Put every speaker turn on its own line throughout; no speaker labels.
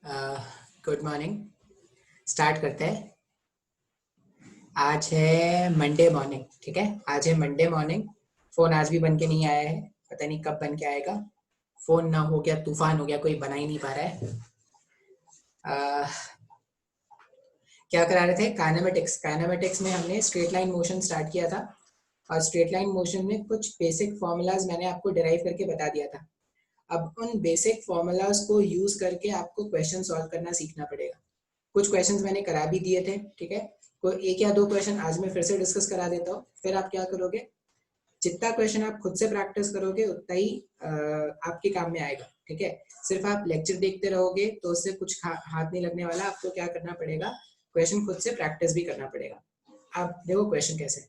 Good morning. Start करते हैं। आज है मंडे मॉर्निंग, ठीक है। आज है मंडे मॉर्निंग। फ़ोन आज भी बन के नहीं आया है, पता नहीं कब बन के आएगा। फ़ोन ना हो गया, तूफान हो गया, कोई बना ही नहीं पा रहा है। क्या करा रहे थे? काइनेमेटिक्स। काइनेमेटिक्स में हमने स्ट्रेट लाइन मोशन स्टार्ट किया था और स्ट्रेट लाइन मोशन में कुछ बेसिक फॉर्मूलाज मैंने आपको डिराइव करके बता दिया था। अब उन बेसिक फॉर्मूलाज को यूज़ करके आपको क्वेश्चन सॉल्व करना सीखना पड़ेगा। कुछ क्वेश्चंस मैंने करा भी दिए थे, ठीक है। कोई एक या दो क्वेश्चन आज मैं फिर से डिस्कस करा देता हूँ। फिर आप क्या करोगे, जितना क्वेश्चन आप खुद से प्रैक्टिस करोगे उतना ही आपके काम में आएगा, ठीक है। सिर्फ आप लेक्चर देखते रहोगे तो उससे कुछ हाथ नहीं लगने वाला। आपको क्या करना पड़ेगा, क्वेश्चन खुद से प्रैक्टिस भी करना पड़ेगा। आप देखो क्वेश्चन कैसे।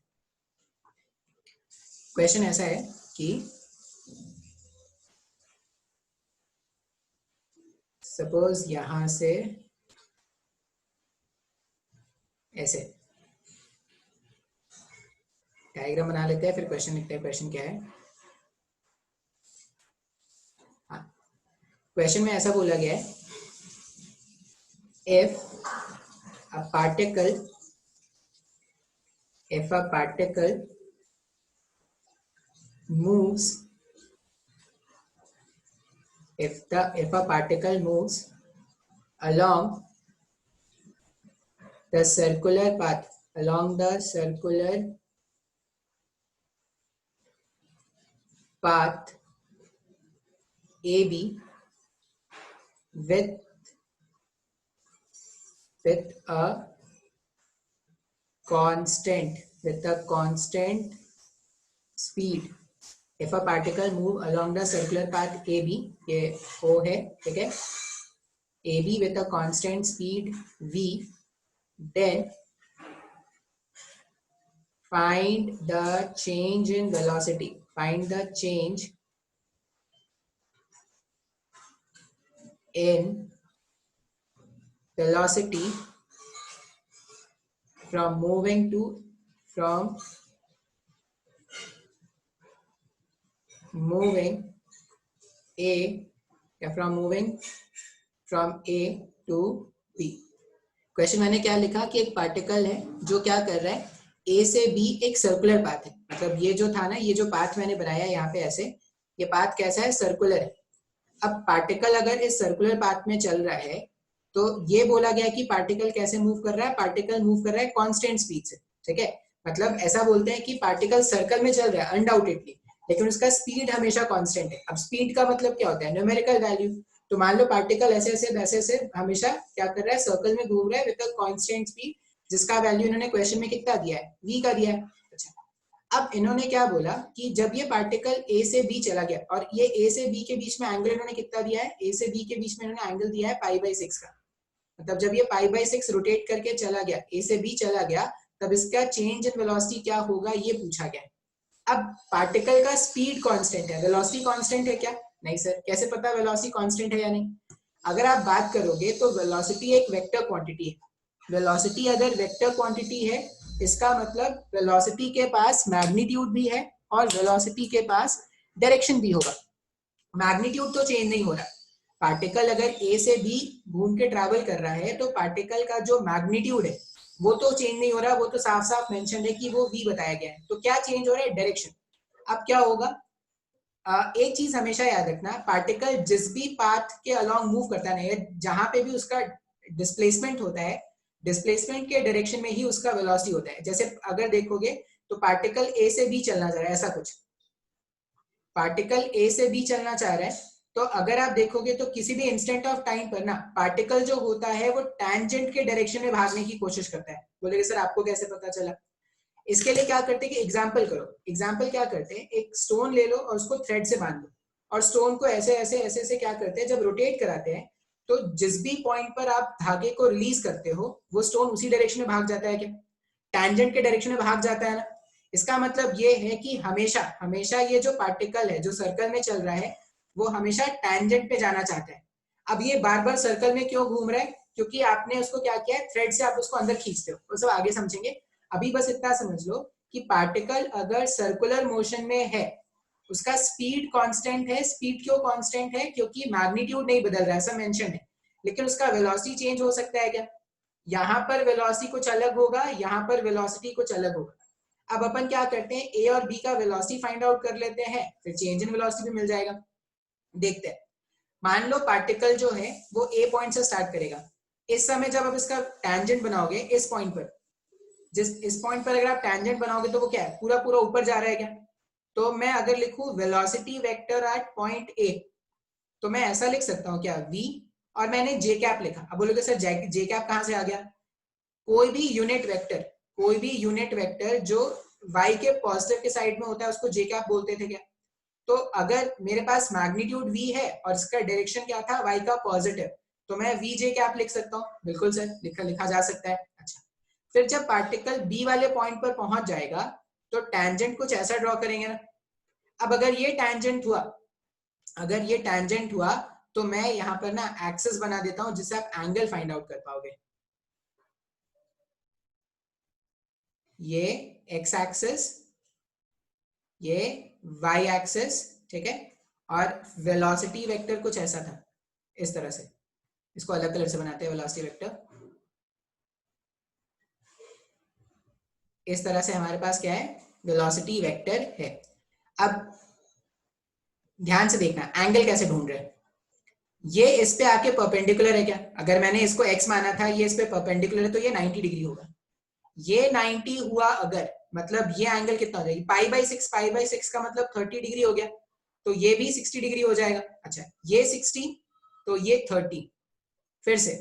क्वेश्चन ऐसा है कि सपोज यहां से ऐसे डायग्राम बना लेते हैं, फिर क्वेश्चन लिखते हैं। क्वेश्चन क्या है? हाँ, क्वेश्चन में ऐसा बोला गया है, if a particle moves if a particle moves along the circular path AB with a constant speed. If a particle move along the circular path AB, ये O है, ठीक है, AB with a constant speed V, then find the change in velocity. Find the change in velocity from moving from A to B. Question मैंने क्या लिखा कि एक particle है जो क्या कर रहा है, ए से बी एक सर्कुलर पाथ है। मतलब ये जो था ना, ये जो पाथ मैंने बनाया यहाँ पे ऐसे, ये पाथ कैसा है? सर्कुलर है। अब पार्टिकल अगर इस सर्कुलर पाथ में चल रहा है तो ये बोला गया कि पार्टिकल कैसे मूव कर रहा है? पार्टिकल मूव कर रहा है कांस्टेंट स्पीड से, ठीक है। मतलब ऐसा बोलते हैं कि पार्टिकल सर्कल में चल रहा है अनडाउटेडली, लेकिन उसका स्पीड हमेशा कांस्टेंट है। अब स्पीड का मतलब क्या होता है? Numerical value. तो मान लो पार्टिकल ऐसे ऐसे हमेशा क्या कर रहा है? सर्कल में घूम रहा है विद अ कांस्टेंट स्पीड, जिसका वैल्यू इन्होंने क्वेश्चन में कितना दिया है? v का दिया है। अच्छा, अब इन्होंने क्या बोला कि जब ये पार्टिकल ए से बी चला गया, और ये ए से बी के बीच में एंगल इन्होंने कितना दिया है? ए से बी के बीच में इन्होंने एंगल दिया है π/6 का। मतलब जब ये π/6 रोटेट करके चला गया, ए से बी चला गया, तब इसका चेंज इन वेलोसिटी क्या होगा, ये पूछा गया। अब पार्टिकल का स्पीड कांस्टेंट है, वेलोसिटी कांस्टेंट है क्या? नहीं सर, कैसे पता वेलोसिटी कांस्टेंट है या नहीं? अगर आप बात करोगे तो वेलोसिटी एक वेक्टर क्वांटिटी है। वेलोसिटी अगर वेक्टर क्वांटिटी है, इसका मतलब वेलोसिटी के पास मैग्नीट्यूड भी है और वेलोसिटी के पास डायरेक्शन भी होगा। मैग्नीट्यूड तो चेंज नहीं हो रहा। पार्टिकल अगर ए से बी घूम के ट्रैवल कर रहा है तो पार्टिकल का जो मैग्नीट्यूड है वो तो चेंज नहीं हो रहा, वो तो साफ साफ मेंशन है कि वो v बताया गया है। तो क्या चेंज हो रहा है? डायरेक्शन। अब क्या होगा, एक चीज हमेशा याद रखना, पार्टिकल जिस भी पाथ के अलोंग मूव करता है, जहां पे भी उसका डिस्प्लेसमेंट होता है, डिस्प्लेसमेंट के डायरेक्शन में ही उसका वेलोसिटी होता है। जैसे अगर देखोगे तो पार्टिकल ए से बी चलना चाह रहा है, ऐसा कुछ पार्टिकल ए से बी चलना चाह रहा है, तो अगर आप देखोगे तो किसी भी इंस्टेंट ऑफ टाइम पर ना पार्टिकल जो होता है वो टैंजेंट के डायरेक्शन में भागने की कोशिश करता है। बोलेगे सर आपको कैसे पता चला? इसके लिए क्या करते हैं कि एग्जाम्पल करो। एग्जाम्पल क्या करते हैं, एक स्टोन ले लो और उसको थ्रेड से बांध दो, और स्टोन को ऐसे ऐसे ऐसे ऐसे क्या करते हैं, जब रोटेट कराते हैं तो जिस भी पॉइंट पर आप धागे को रिलीज करते हो वो स्टोन उसी डायरेक्शन में भाग जाता है क्या? टैंजेंट के डायरेक्शन में भाग जाता है ना। इसका मतलब ये है कि हमेशा हमेशा ये जो पार्टिकल है जो सर्कल में चल रहा है वो हमेशा टैंजेंट पे जाना चाहता है। अब ये बार बार सर्कल में क्यों घूम रहा है? क्योंकि आपने उसको क्या किया है, थ्रेड से आप उसको अंदर खींचते हो। वो सब आगे समझेंगे, अभी बस इतना समझ लो कि पार्टिकल अगर सर्कुलर मोशन में है, उसका स्पीड कांस्टेंट है। स्पीड क्यों कांस्टेंट है? क्योंकि मैग्नीट्यूड नहीं बदल रहा है, ऐसा मेंशन है। लेकिन उसका वेलोसिटी चेंज हो सकता है क्या? यहाँ पर वेलोसिटी कुछ अलग होगा, यहाँ पर वेलोसिटी कुछ अलग होगा। अब अपन क्या करते हैं, ए और बी का वेलोसिटी फाइंड आउट कर लेते हैं, फिर चेंज इन वेलोसिटी भी मिल जाएगा। देखते हैं, मान लो पार्टिकल जो है वो ए पॉइंट से स्टार्ट करेगा। इस समय जब आप इसका टैंजेंट बनाओगे इस पॉइंट पर, इस पॉइंट पर अगर आप टैंजेंट बनाओगे तो वो क्या है, पूरा पूरा ऊपर जा रहा है क्या? तो मैं अगर लिखूं velocity vector eight point A, तो मैं ऐसा लिख सकता हूं क्या, v, और मैंने जे कैप लिखा। अब बोलोगे सर जे कैप कहां से आ गया? कोई भी यूनिट वेक्टर, कोई भी यूनिट वेक्टर जो y के पॉजिटिव के साइड में होता है उसको जे कैप बोलते थे क्या? तो अगर मेरे पास मैग्नीट्यूड v है और इसका डायरेक्शन क्या था, y का पॉजिटिव, तो मैं v जे कैप लिख सकता हूँ। बिल्कुल सर, लिखा जा सकता है। अच्छा, फिर जब पार्टिकल b वाले पॉइंट पर पहुंच जाएगा तो टैंजेंट कुछ ऐसा ड्रॉ करेंगे ना। अब अगर ये टैंजेंट हुआ, अगर ये टैंजेंट हुआ तो मैं यहाँ पर ना एक्सिस बना देता हूं जिससे आप एंगल फाइंड आउट कर पाओगे। ये x एक्सिस, ये y एक्सिस, ठीक है, और वेलोसिटी वेक्टर कुछ ऐसा था, इस तरह से। इसको अलग कलर से बनाते हैं वेलोसिटी वेक्टर। इस तरह से हमारे पास क्या है, वेलोसिटी वेक्टर है। अब ध्यान से देखना एंगल कैसे ढूंढ रहे हैं। ये इस पे आके परपेंडिकुलर है क्या? अगर मैंने इसको x माना था, ये इस पे परपेंडिकुलर है तो ये 90 डिग्री होगा। ये 90 हुआ अगर, मतलब ये एंगल कितना हो जाएगी, पाई बाई 6, पाई बाई 6 का मतलब 30 डिग्री हो गया, तो ये भी 60 डिग्री हो जाएगा। अच्छा, ये 60 तो ये 30। फिर से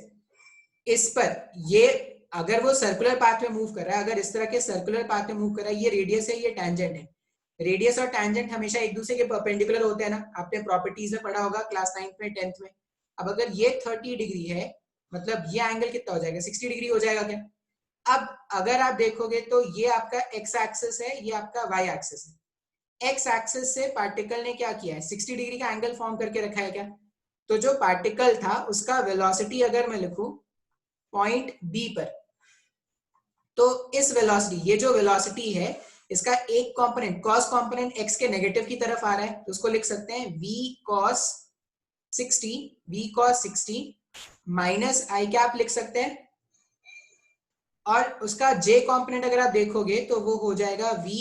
इस पर, ये अगर वो सर्कुलर पाथ में मूव कर रहा है, अगर इस तरह के सर्कुलर पाथ में मूव कर रहा है, ये रेडियस है, ये टैंजेंट है। रेडियस और टैंजेंट हमेशा एक दूसरे के परपेंडिकुलर होते हैं ना, आपने प्रॉपर्टीज में पढ़ा होगा क्लास 9th में 10th में। अब अगर ये 30 डिग्री है, मतलब ये एंगल कितना हो जाएगा, 60 डिग्री हो जाएगा क्या? अब अगर आप देखोगे तो ये आपका x एक्सिस है, ये आपका y एक्सिस है। x एक्सिस से पार्टिकल ने क्या किया है, 60 डिग्री का एंगल फॉर्म करके रखा है क्या? तो जो पार्टिकल था उसका वेलोसिटी अगर मैं लिखूं पॉइंट बी पर, तो इस वेलोसिटी, ये जो वेलोसिटी है इसका एक कंपोनेंट, कॉस कंपोनेंट x के नेगेटिव की तरफ आ रहा है, तो उसको लिख सकते हैं v cos 60, v cos 60 minus आई कैप लिख सकते हैं, और उसका j कंपोनेंट अगर आप देखोगे तो वो हो जाएगा v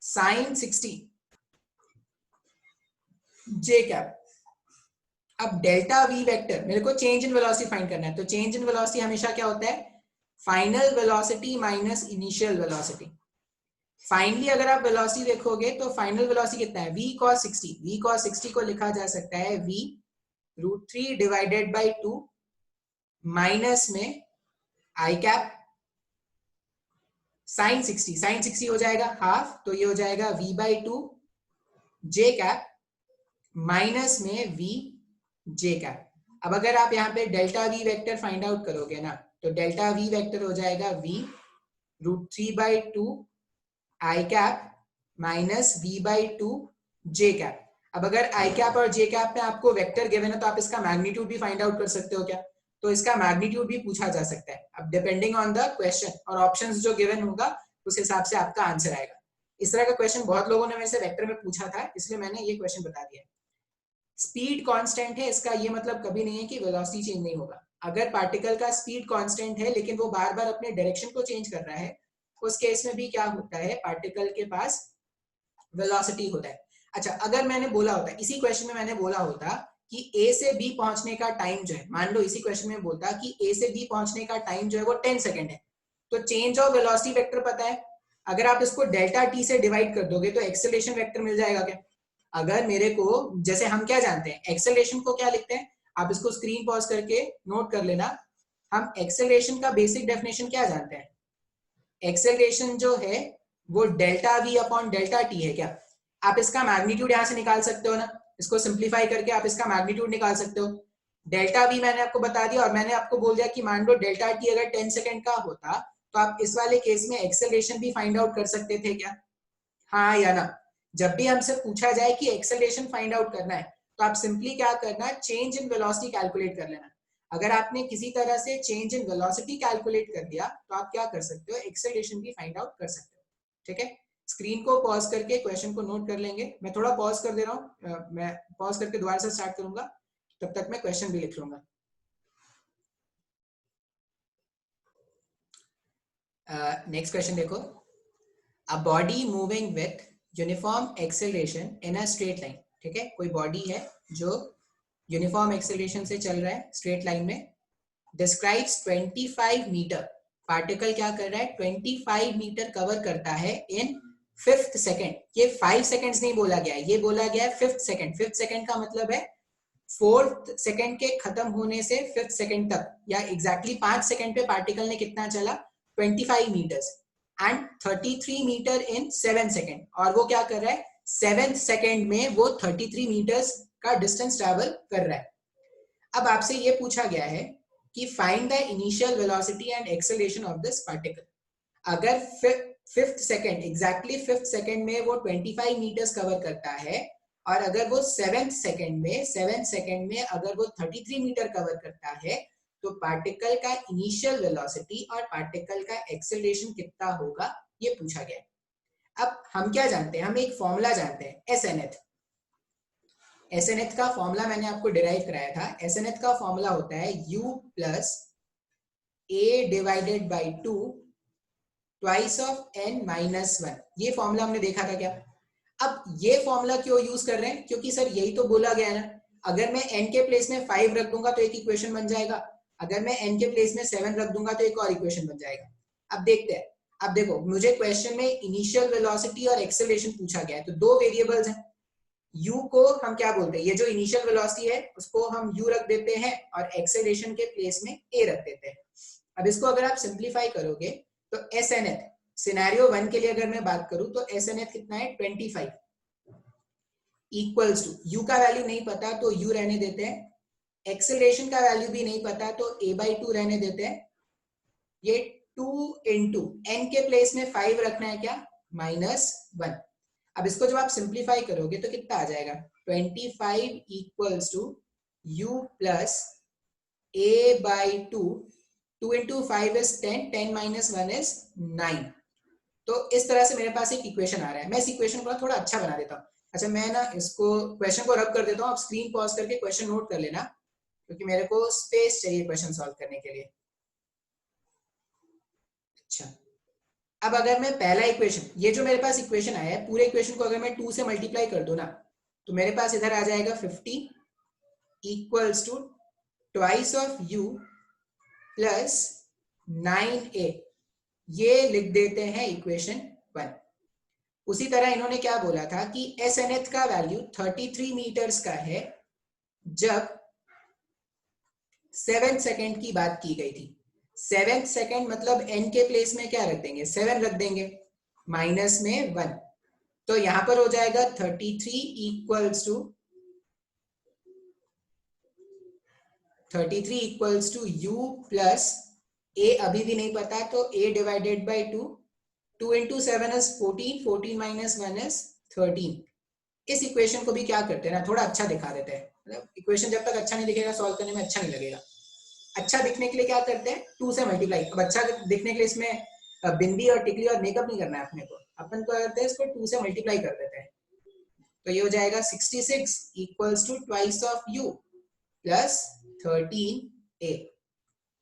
sin 60 j कैप। अब डेल्टा v वेक्टर, मेरे को चेंज इन वेलोसिटी फाइंड करना है, तो चेंज इन वेलोसिटी हमेशा क्या होता है, final velocity minus initial velocity. Finally अगर आप वेलोसिटी देखोगे तो फाइनल वेलोसिटी कितना है, v cos 60, v cos 60 को लिखा जा सकता है v √3 डिवाइडेड बाई 2 माइनस में आई कैप साइन 60, साइन 60 हो जाएगा हाफ, तो ये हो जाएगा v by 2 J cap minus में v जे कैप। अब अगर आप यहाँ पे delta v vector find out करोगे ना, तो डेल्टा v वेक्टर हो जाएगा v √3 by 2 I cap minus v by 2 J cap. अब अगर आई कैप और जे कैप में आपको वेक्टर गिवन है तो आप इसका मैग्नीट्यूड भी फाइंड आउट कर सकते हो क्या? तो इसका मैग्नीट्यूड भी पूछा जा सकता है। अब डिपेंडिंग ऑन द क्वेश्चन और ऑप्शंस जो गिवन होगा उस हिसाब से आपका आंसर आएगा। इस तरह का क्वेश्चन बहुत लोगों ने मेरे से वेक्टर में पूछा था, इसलिए मैंने ये क्वेश्चन बता दिया। स्पीड कांस्टेंट है, इसका ये मतलब कभी नहीं है कि वेलोसिटी चेंज नहीं होगा। अगर पार्टिकल का स्पीड कांस्टेंट है लेकिन वो बार बार अपने डायरेक्शन को चेंज कर रहा है, उस केस में भी क्या होता है, पार्टिकल के पास वेलोसिटी होता है। अच्छा, अगर मैंने बोला होता, इसी क्वेश्चन में मैंने बोला होता कि ए से बी पहुंचने का टाइम जो है, मान लो इसी क्वेश्चन में बोलता कि ए से बी पहुंचने का टाइम जो है वो 10 सेकंड है, तो चेंज ऑफ वेलोसिटी वेक्टर पता है, अगर आप इसको डेल्टा टी से डिवाइड कर दोगे तो एक्सेलरेशन वेक्टर मिल जाएगा क्या? अगर मेरे को, जैसे हम क्या जानते हैं एक्सेलरेशन को क्या लिखते हैं, आप इसको स्क्रीन पॉज करके नोट कर लेना। हम एक्सेलरेशन का बेसिक डेफिनेशन क्या जानते हैं, एक्सेलरेशन जो है वो delta we upon delta T है क्या? आप इसका मैग्नीट्यूड यहां से निकाल सकते हो ना, इसको सिंप्लीफाई करके आप इसका मैग्नीट्यूड निकाल सकते हो। डेल्टा वी मैंने आपको बता दिया, और मैंने आपको बोल दिया कि मान लो डेल्टा टी अगर 10 सेकंड का होता तो आप इस वाले केस में एक्सेलरेशन भी फाइंड आउट कर सकते थे क्या? हाँ या ना? जब भी हमसे पूछा जाए कि एक्सेलरेशन फाइंड आउट करना है तो आप सिंपली क्या करना, चेंज इन वेलोसिटी कैलकुलेट कर लेना। अगर आपने किसी तरह से चेंज इन वेलोसिटी कैलकुलेट कर दिया तो आप क्या कर सकते हो, एक्सेलरेशन भी फाइंड आउट कर सकते हो। ठीक है, स्क्रीन को पॉज करके क्वेश्चन को नोट कर लेंगे। मैं थोड़ा पॉज कर दे रहा हूँ, मैं पॉज करके दोबारा से स्टार्ट करूंगा, तब तक मैं क्वेश्चन भी लिख लूंगा। नेक्स्ट क्वेश्चन देखो, a body moving with uniform acceleration in a straight line, ठीक है, कोई बॉडी है जो यूनिफॉर्म एक्सेलरेशन से चल रहा है स्ट्रेट लाइन में, डिस्क्राइब्स 25 मीटर, पार्टिकल क्या कर रहा है 25 मीटर कवर करता है इन 5th सेकेंड, ये 5 सेकेंड्स नहीं बोला गया है, ये बोला गया है 5th सेकेंड, 5th सेकेंड का मतलब है 4th सेकेंड के खत्म होने से 5th सेकेंड तक, या एग्जैक्टली 5 सेकेंड पे पार्टिकल ने कितना चला 25 meters and 33 meter in 7 second, और वो क्या कर रहा है 7th सेकेंड में वो 33 मीटर्स का डिस्टेंस ट्रैवल कर रहा है। अब आपसे ये पूछा गया है कि find the initial velocity and acceleration of this particle. अगर 5th second, exactly 5th second में वो 25 मीटर्स कवर करता है, और अगर वो 7th सेकेंड में अगर वो 33 मीटर कवर करता है, तो पार्टिकल का इनिशियल वेलोसिटी और पार्टिकल का एक्सेलरेशन कितना होगा, ये पूछा गया है। अब हम क्या जानते हैं, हम एक फॉर्मूला जानते हैं एसएनएथ। एसएनएथ का फॉर्मूला मैंने आपको डिराइव कराया था। एसएनएथ का फॉर्मूला होता है u plus a divided by 2 twice of n minus 1। ये फॉर्मूला हमने देखा था क्या। अब ये फॉर्मूला क्यों यूज कर रहे हैं, क्योंकि सर यही तो बोला गया है ना, अगर मैं n के प्लेस में 5 रख दूंगा तो एक इक्वेशन बन जाएगा, अगर मैं n के प्लेस में 7 रख दूंगा तो एक और इक्वेशन बन जाएगा। अब देखते हैं, अब देखो मुझे क्वेश्चन में इनिशियल वेलोसिटी और एक्सेलरेशन पूछा गया है, तो दो वेरिएबल्स हैं, u को हम क्या बोलते हैं, ये जो इनिशियल वेलोसिटी है उसको हम u रख देते हैं और एक्सेलरेशन के प्लेस में a रख देते हैं। अब इसको अगर आप सिंप्लीफाई करोगे तो SNF सिनेरियो 1 के लिए अगर मैं बात करूं तो SNF कितना है 25 इक्वल्स टू, u का वैल्यू नहीं पता तो u रहने देते हैं, एक्सेलरेशन का वैल्यू भी नहीं पता तो a/2 रहने देते हैं, ये 2 इंटू n के प्लेस में 5 रखना है क्या -1। अब इसको जब आप सिंप्लीफाई करोगे तो कितना आ जाएगा 25 equals to u plus a/2, 2 into 5 is 10, 10 minus 1 is 9। तो इस तरह से मेरे पास एक इक्वेशन आ रहा है। मैं इस इक्वेशन को थोड़ा अच्छा बना देता हूँ। अच्छा मैं ना इसको क्वेश्चन को रब कर देता हूँ, आप स्क्रीन पॉज करके क्वेश्चन नोट कर लेना, क्योंकि मेरे को स्पेस चाहिए क्वेश्चन सॉल्व करने के लिए। अच्छा अब अगर मैं पहला इक्वेशन, ये जो मेरे पास इक्वेशन आया है, पूरे इक्वेशन को अगर मैं 2 से मल्टीप्लाई कर दूं ना, तो मेरे पास इधर आ जाएगा 50 equals to twice of u plus 9a, ये लिख देते हैं इक्वेशन 1। उसी तरह इन्होंने क्या बोला था कि SNF का वैल्यू 33 मीटर्स का है जब 7th सेकेंड की बात की गई थी। 7th सेकेंड मतलब n के प्लेस में क्या रख देंगे 7 रख देंगे, माइनस में 1, तो यहां पर हो जाएगा 33 equals to u plus a, अभी भी नहीं पता तो a divided by 2, 2 into 7 is 14, 14 minus 1 is 13। इस इक्वेशन को भी क्या करते हैं ना, थोड़ा अच्छा दिखा देते हैं, मतलब इक्वेशन जब तक अच्छा नहीं दिखेगा सॉल्व करने में अच्छा नहीं लगेगा। अच्छा दिखने के लिए क्या करते हैं 2 से मल्टीप्लाई। अब अच्छा दिखने के लिए इसमें बिंदी और टिकली और मेकअप नहीं करना है अपने को, अपन को करते हैं इसको 2 से मल्टीप्लाई कर देते हैं, तो ये हो जाएगा 66 equals to twice of u plus 13a।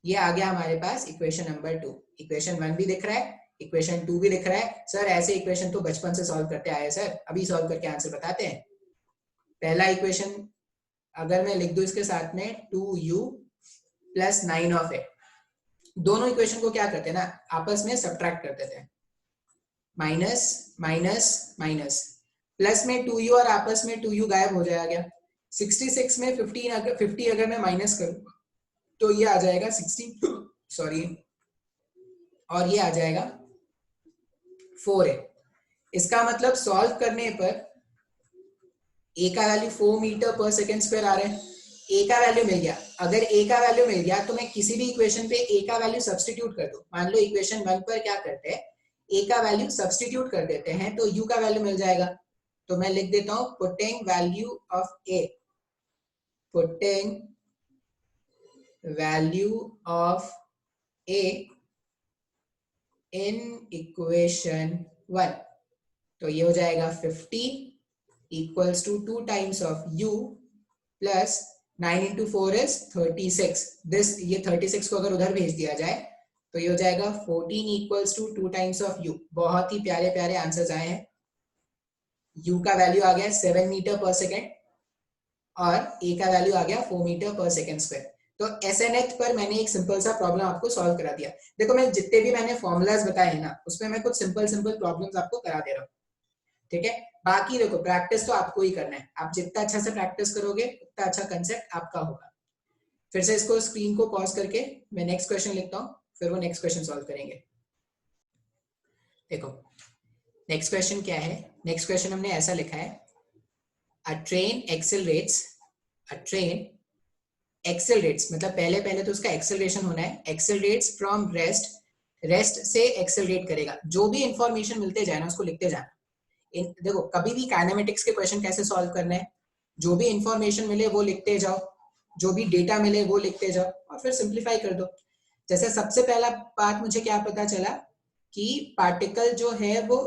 ये आ गया हमारे पास इक्वेशन नंबर 2। इक्वेशन 1 भी दिख रहा है, इक्वेशन 2 भी दिख रहा है। सर ऐसे इक्वेशन तो बचपन से सॉल्व करते आए सर, अभी सॉल्व करके आंसर बताते हैं। पहला इक्वेशन अगर मैं लिख दूं इसके साथ में 2u प्लस 9 ऑफ a, दोनों इक्वेशन को क्या करते हैं ना आपस में सब्ट्रैक्ट कर देते हैं, माइनस माइनस माइनस, प्लस में 2u और आपस में 2u गायब हो जाएगा। 66 में 50 अगर मैं माइनस करूं तो ये आ जाएगा 60, सॉरी, और ये आ जाएगा 4a। इसका मतलब सॉल्व करने पर a का वैल्यू 4 मीटर पर सेकेंड स्क्वायर आ रहा है। a का वैल्यू मिल गया, अगर a का वैल्यू मिल गया तो मैं किसी भी इक्वेशन पे a का वैल्यू सब्स्टिट्यूट कर दूं। मान लो इक्वेशन 1 पर क्या करते हैं a का वैल्यू सब्स्टिट्यूट कर देते हैं तो u का वैल्यू मिल जाएगा। तो मैं लिख देता हूं putting value of a, putting value of a in equation 1, तो ये हो जाएगा 50 equals to 2 times of u plus 9 into 4 is 36। This ये 36 को अगर उधर भेज दिया जाए तो ये हो जाएगा 14 equals to 2 times of u। बहुत ही प्यारे प्यारे आंसर्स आए हैं। u का वैल्यू आ गया 7 मीटर पर सेकेंड और a का वैल्यू आ गया 4 मीटर पर सेकेंड स्क्वायर। तो SNH पर मैंने एक सिंपल सा प्रॉब्लम आपको सॉल्व करा दिया। देखो मैं जितने भी मैंने फॉर्मूलाज बताए हैं ना, उसमें मैं कुछ सिंपल सिंपल प्रॉब्लम्स आपको करा दे रहा हूँ, ठीक है। बाकी देखो प्रैक्टिस तो आपको ही करना है, आप जितना अच्छा से प्रैक्टिस करोगे उतना अच्छा कंसेप्ट आपका होगा। फिर से इसको स्क्रीन को पॉज करके मैं नेक्स्ट क्वेश्चन लिखता हूँ, फिर वो नेक्स्ट क्वेश्चन सॉल्व करेंगे। देखो नेक्स्ट क्वेश्चन क्या है। नेक्स्ट क्वेश्चन हमने ऐसा लिखा है, अ ट्रेन एक्सेलरेट्स, अ ट्रेन एक्सेलरेट्स मतलब पहले पहले तो उसका एक्सेलरेशन होना है, एक्सेलरेट्स फ्रॉम रेस्ट, रेस्ट से एक्सेलरेट करेगा। जो भी इंफॉर्मेशन मिलते जाए ना उसको लिखते जाना। देखो कभी भी काइनेमेटिक्स के क्वेश्चन कैसे सॉल्व करना है, जो भी इंफॉर्मेशन मिले वो लिखते जाओ, जो भी डेटा मिले वो लिखते जाओ और फिर सिंप्लीफाई कर दो। जैसे सबसे पहला बात मुझे क्या पता चला कि पार्टिकल जो है वो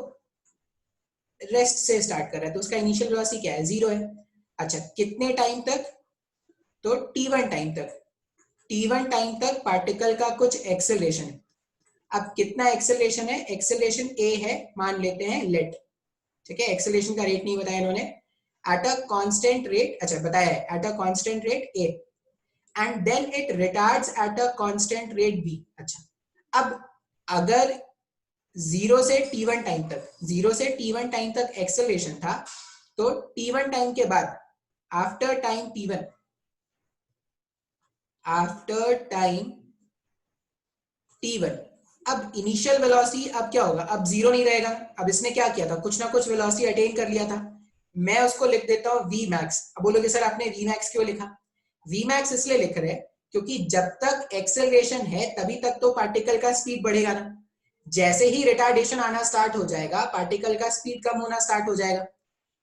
रेस्ट से स्टार्ट कर रहा है, तो उसका इनिशियल वेलोसिटी क्या है, 0 है। अच्छा कितने टाइम तक, तो t1 टाइम तक, t1 टाइम तक पार्टिकल का कुछ एक्सेलरेशन है। अब कितना एक्सेलरेशन है, एक्सेलरेशन a है मान लेते हैं लेट, ठीक है। एक्सेलरेशन का रेट नहीं बताया इन्होंने, एट अ कांस्टेंट रेट, अच्छा बताया है at a constant rate a and then it retards at a constant rate b। अच्छा अब अगर 0 से t1 टाइम तक, 0 से t1 टाइम तक एक्सेलरेशन था, तो t1 टाइम के बाद after time t1, after time t1, अब इनिशियल वेलोसिटी अब क्या होगा, अब 0 नहीं रहेगा। अब इसने क्या किया था, कुछ ना कुछ वेलोसिटी अटेन कर लिया था, मैं उसको लिख देता हूं v max। अब बोलोगे सर आपने v max क्यों लिखा, v max इसलिए लिख रहे हैं क्योंकि जब तक एक्सेलरेशन है तभी तक तो पार्टिकल का स्पीड बढ़ेगा ना, जैसे ही रिटार्डेशन आना स्टार्ट हो जाएगा पार्टिकल का स्पीड कम होना स्टार्ट हो जाएगा।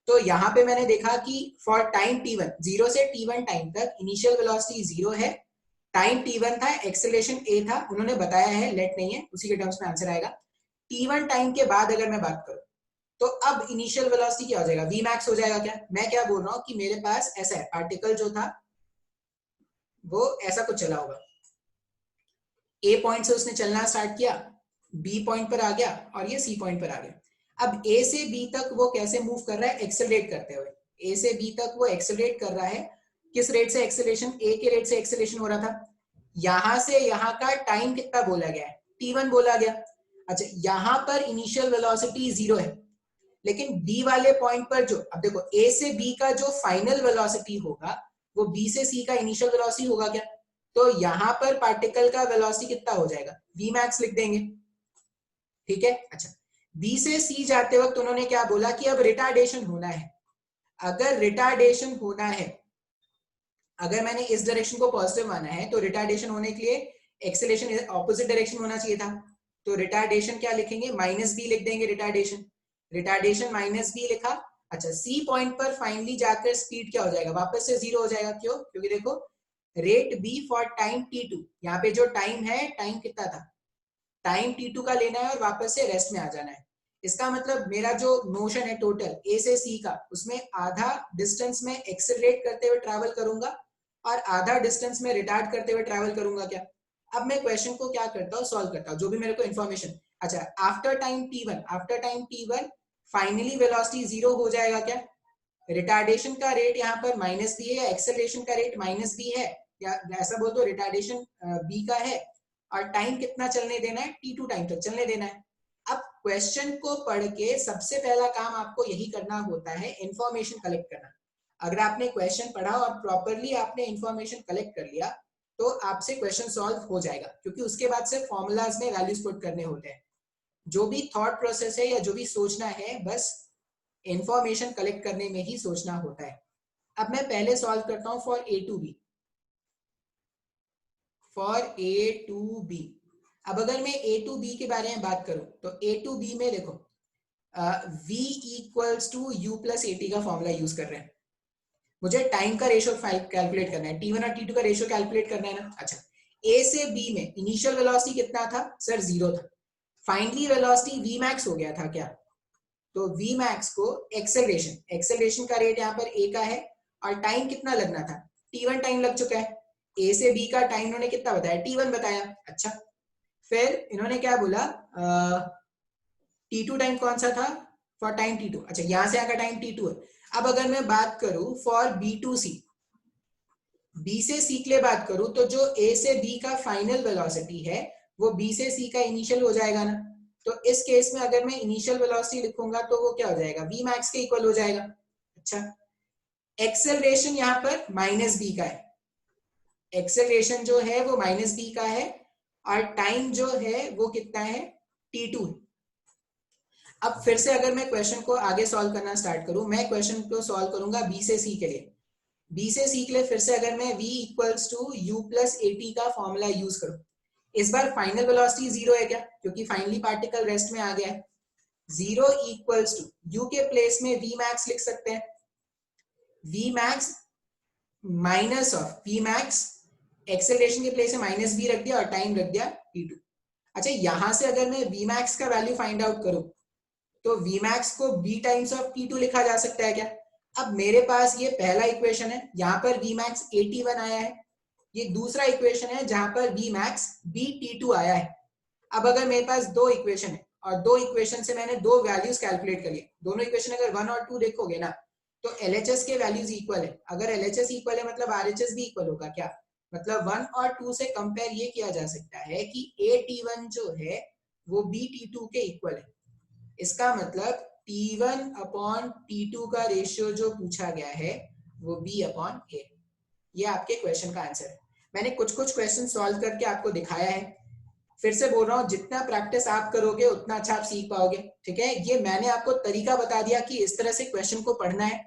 तो यहाँ पे मैंने देखा कि फॉर टाइम t1, 0 से t1 टाइम तक इनिशियल वेलोसिटी 0 है, टाइम t1 था, एक्सेलरेशन a था, उन्होंने बताया है, लेट नहीं है, उसी के टर्म्स में आंसर आएगा। t1 टाइम के बाद अगर मैं बात करूं तो अब इनिशियल वेलोसिटी क्या हो जाएगा, v max हो जाएगा। क्या मैं क्या बोल रहा हूं कि मेरे पास ऐसा है, पार्टिकल जो था वो ऐसा कुछ चला होगा, a पॉइंट से उसने चलना स्टार्ट किया, b पॉइंट पर आ गया और ये c पॉइंट पर आ गया। अब a से b तक वो कैसे मूव कर रहा है, एक्सेलरेट करते हुए। a से b तक वो एक्सेलरेट कर रहा है, किस रेट से एक्सेलरेशन, a के रेट से एक्सेलरेशन हो रहा था। यहां से यहां का टाइम कितना बोला गया है, t1 बोला गया। अच्छा यहां पर इनिशियल वेलोसिटी 0 है, लेकिन b वाले पॉइंट पर जो, अब देखो a से b का जो फाइनल वेलोसिटी होगा वो b से c का इनिशियल वेलोसिटी होगा क्या, तो यहां पर पार्टिकल का वेलोसिटी कितना हो जाएगा, v max लिख देंगे, ठीक है। अच्छा b से c जाते वक्त उन्होंने क्या बोला कि अब रिटार्डेशन होना है। अगर रिटार्डेशन होना है, अगर मैंने इस डायरेक्शन को पॉजिटिव माना है तो रिटार्डेशन होने के लिए एक्सेलरेशन ऑपोजिट डायरेक्शन होना चाहिए था, तो रिटार्डेशन क्या लिखेंगे, माइनस बी लिख देंगे रिटार्डेशन, रिटार्डेशन माइनस बी लिखा। अच्छा सी पॉइंट पर फाइनली जाकर स्पीड क्या हो जाएगा, वापस से 0 हो जाएगा, क्यों, क्योंकि देखो rate B for time t2, यहाँ पे जो टाइम है, टाइम कितना था, टाइम t2 का लेना है और वापस से रेस्ट में आ जाना है। इसका मतलब मेरा जो मोशन है टोटल ए से सी का, उसमें आधा डिस्टेंस में एक्सेलरेट करते हुए ट्रैवल करूंगा और आधा डिस्टेंस में रिटार्ड करते हुए ट्रैवल करूंगा क्या। अब मैं क्वेश्चन को क्या करता हूँ, सॉल्व करता हूँ, जो भी मेरे को इन्फॉर्मेशन, अच्छा after time t1, after time t1 finally velocity 0 हो जाएगा क्या, रिटार्डेशन का रेट यहाँ पर माइनस बी है, एक्सेलरेशन का रेट माइनस बी है, या ऐसा बोल दो रिटार्डेशन बी का है, और टाइम कितना चलने देना है, t2 टाइम तक चलने देना है। अब क्वेश्चन को पढ़ के सबसे पहला काम आपको यही करना होता है, इंफॉर्मेशन कलेक्ट करना। अगर आपने क्वेश्चन पढ़ा और प्रॉपरली आपने इंफॉर्मेशन कलेक्ट कर लिया तो आपसे क्वेश्चन सॉल्व हो जाएगा, क्योंकि उसके बाद से फॉर्मूलाज में वैल्यूज पुट करने होते हैं। जो भी थॉट प्रोसेस है या जो भी सोचना है, बस इंफॉर्मेशन कलेक्ट करने में ही सोचना होता है। अब मैं पहले सॉल्व करता हूं for A to B, for A to B. अब अगर मैं ए टू बी के बारे में बात करूं तो ए टू बी में देखो v equals to U plus A T का फॉर्मूला यूज कर रहे हैं। मुझे टाइम का रेशियो कैलकुलेट करना है, t1 और t2 का रेशियो कैलकुलेट करना है ना। अच्छा a से b में इनिशियल वेलोसिटी कितना था सर, 0 था, फाइनली वेलोसिटी v max हो गया था क्या, तो v max को एक्सेलरेशन, एक्सेलरेशन का रेट यहाँ पर a का है और टाइम कितना लगना था, t1 टाइम लग चुका है, a से b का टाइम उन्होंने कितना बताया, t1 बताया। अच्छा फिर इन्होंने क्या बोला, T2 टाइम कौन सा था, फॉर टाइम T2, अच्छा यहां से आकर टाइम T2 है। अब अगर मैं बात करूं फॉर B2C, B से C के लिए बात करूं तो जो A से B का फाइनल वेलोसिटी है वो B से C का इनिशियल हो जाएगा ना। तो इस केस में अगर मैं इनिशियल वेलोसिटी लिखूंगा तो वो क्या हो जाएगा, V max के इक्वल हो जाएगा। अच्छा, एक्सेलरेशन यहाँ पर माइनस बी का है, एक्सेलरेशन जो है वो माइनस बी का है, और टाइम जो है वो कितना है, T2। अब फिर से अगर मैं क्वेश्चन को आगे सॉल्व करना स्टार्ट करूं, मैं क्वेश्चन को सॉल्व करूंगा B से C के लिए। B से C के लिए फिर से अगर मैं V equals to U plus AT का फॉर्मूला यूज करूं, इस बार फाइनल वेलोसिटी जीरो है क्या, क्योंकि फाइनली पार्टिकल रेस्ट में आ गया है। जीरो इक्वल्स टू U के प्लेस में V max लिख सकते हैं, V max minus of V max, acceleration के प्लेस में माइनस बी रख दिया और टाइम रख दिया T2। अच्छा, यहां से अगर मैं V max का वैल्यू फाइंड आउट करूं तो V max को B टाइम्स ऑफ T2 लिखा जा सकता है क्या। अब मेरे पास ये पहला इक्वेशन है, यहाँ पर V max AT1 आया है, ये दूसरा इक्वेशन है जहां पर V max BT2 आया है। अब अगर मेरे पास दो इक्वेशन है और दो इक्वेशन से मैंने दो वैल्यूज कैलकुलेट कर लिए, दोनों इक्वेशन अगर 1 और 2 देखोगे ना तो LHS के वैल्यूज इक्वल है। अगर LHS इक्वल है मतलब RHS भी इक्वल होगा क्या, मतलब 1 और 2 से कंपेयर ये किया जा सकता है कि AT1 जो है वो BT2 के इक्वल है। इसका मतलब T1 अपॉन T2 का रेशियो जो पूछा गया है वो B अपॉन A। ये आपके क्वेश्चन का आंसर है। मैंने कुछ कुछ क्वेश्चन सॉल्व करके आपको दिखाया है, फिर से बोल रहा हूँ जितना प्रैक्टिस आप करोगे उतना अच्छा आप सीख पाओगे, ठीक है। ये मैंने आपको तरीका बता दिया कि इस तरह से क्वेश्चन को पढ़ना है,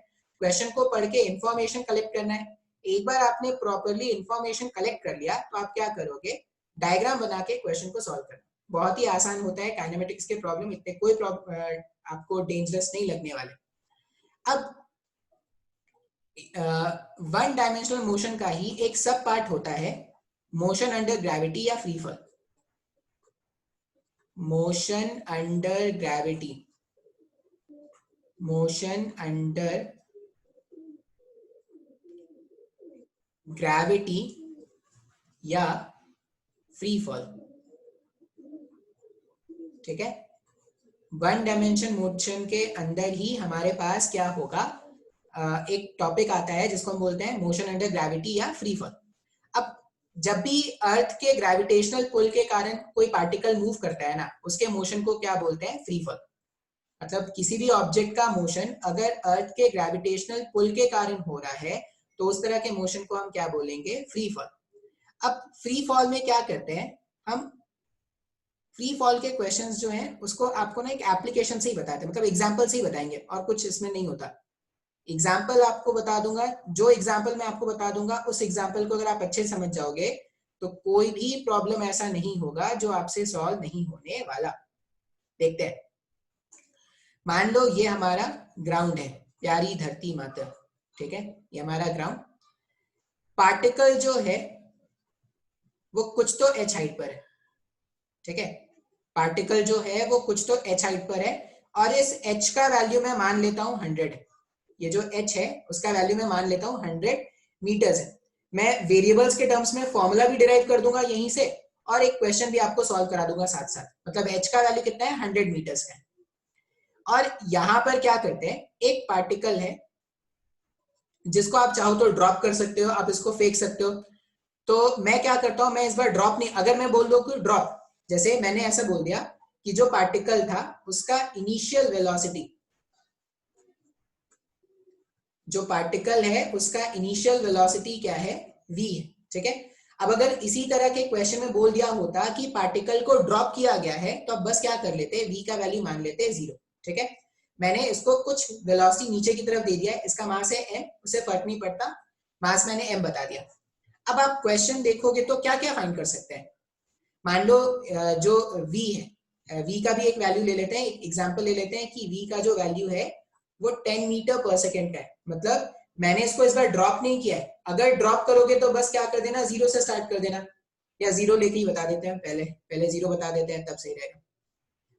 क्वेश्चन को पढ़ के इंफॉर्मेशन कलेक्ट करना है। एक बार आपने प्रॉपरली इंफॉर्मेशन कलेक्ट कर लिया तो आप क्या करोगे, डायग्राम बना के क्वेश्चन को सॉल्व करना। बहुत ही आसान होता है, काइनेमेटिक्स के प्रॉब्लम इतने कोई आपको डेंजरस नहीं लगने वाले। अब वन डायमेंशनल मोशन का ही एक सब पार्ट होता है मोशन अंडर ग्रेविटी या free fall. Motion under gravity, motion under gravity या फ्री फॉल, ठीक है। वन डायमेंशन मोशन के अंदर ही हमारे पास क्या होगा, एक टॉपिक आता है जिसको हम बोलते हैं मोशन अंडर ग्रेविटी या फ्री फॉल। अब जब भी अर्थ के ग्रेविटेशनल पुल के कारण कोई पार्टिकल मूव करता है ना, उसके मोशन को क्या बोलते हैं, फ्री फॉल। मतलब किसी भी ऑब्जेक्ट का मोशन अगर अर्थ के ग्रेविटेशनल पुल के कारण हो रहा है तो उस तरह के मोशन को हम क्या बोलेंगे, फ्री फॉल। अब फ्री फॉल में क्या करते हैं हम, फ्री फॉल के क्वेश्चंस जो हैं उसको आपको ना एक एप्लीकेशन से ही बताते हैं, मतलब एग्जांपल से ही बताएंगे और कुछ इसमें नहीं होता। एग्जाम्पल आपको बता दूंगा, जो एग्जाम्पल मैं आपको बता दूंगा उस एग्जाम्पल को अगर आप अच्छे समझ जाओगे तो कोई भी प्रॉब्लम ऐसा नहीं होगा जो आपसे सॉल्व नहीं होने वाला। देखते हैं, मान लो ये हमारा ग्राउंड है, प्यारी धरती माता, ठीक है, ये हमारा ग्राउंड। पार्टिकल जो है वो कुछ तो h हाइट पर है, ठीक है, पार्टिकल जो है वो कुछ तो h हाइट पर है और इस h का वैल्यू मैं मान लेता हूं 100। ये जो h है उसका वैल्यू मैं मान लेता हूं 100 मीटर्स है। मैं वेरिएबल्स के टर्म्स में फॉर्मूला भी डिराइव कर दूंगा यहीं से और एक क्वेश्चन भी आपको सॉल्व करा दूंगा साथ साथ। मतलब h का वैल्यू कितना है, 100 मीटर्स का है। और यहां पर क्या करते हैं, एक पार्टिकल है जिसको आप चाहो तो ड्रॉप कर सकते हो, आप इसको फेंक सकते हो। तो मैं क्या करता हूं, मैं इस बार ड्रॉप नहीं, अगर मैं बोल दूं कि ड्रॉप, जैसे मैंने ऐसा बोल दिया कि जो पार्टिकल था उसका इनिशियल वेलोसिटी, जो पार्टिकल है उसका इनिशियल वेलोसिटी क्या है, v है, ठीक है। अब अगर इसी तरह के क्वेश्चन में बोल दिया होता कि पार्टिकल को ड्रॉप किया गया है तो अब बस क्या कर लेते, v का वैल्यू मान लेते 0, ठीक है। मैंने इसको कुछ वेलोसिटी नीचे की तरफ दे दिया है, इसका मास है m, उसे फर्क नहीं पड़ता, मास मैंने m बता दिया। अब आप क्वेश्चन देखोगे तो क्या क्या फाइंड कर सकते हैं। मान लो जो v है, v का भी एक वैल्यू ले लेते हैं, एक एग्जांपल ले लेते हैं कि v का जो वैल्यू है वो 10 मीटर पर सेकेंड का है। मतलब मैंने इसको इस बार ड्रॉप नहीं किया है, अगर ड्रॉप करोगे तो बस क्या कर देना, 0 से स्टार्ट कर देना, या 0 लेके ही बता देते हैं, पहले 0 बता देते हैं तब सही रहेगा।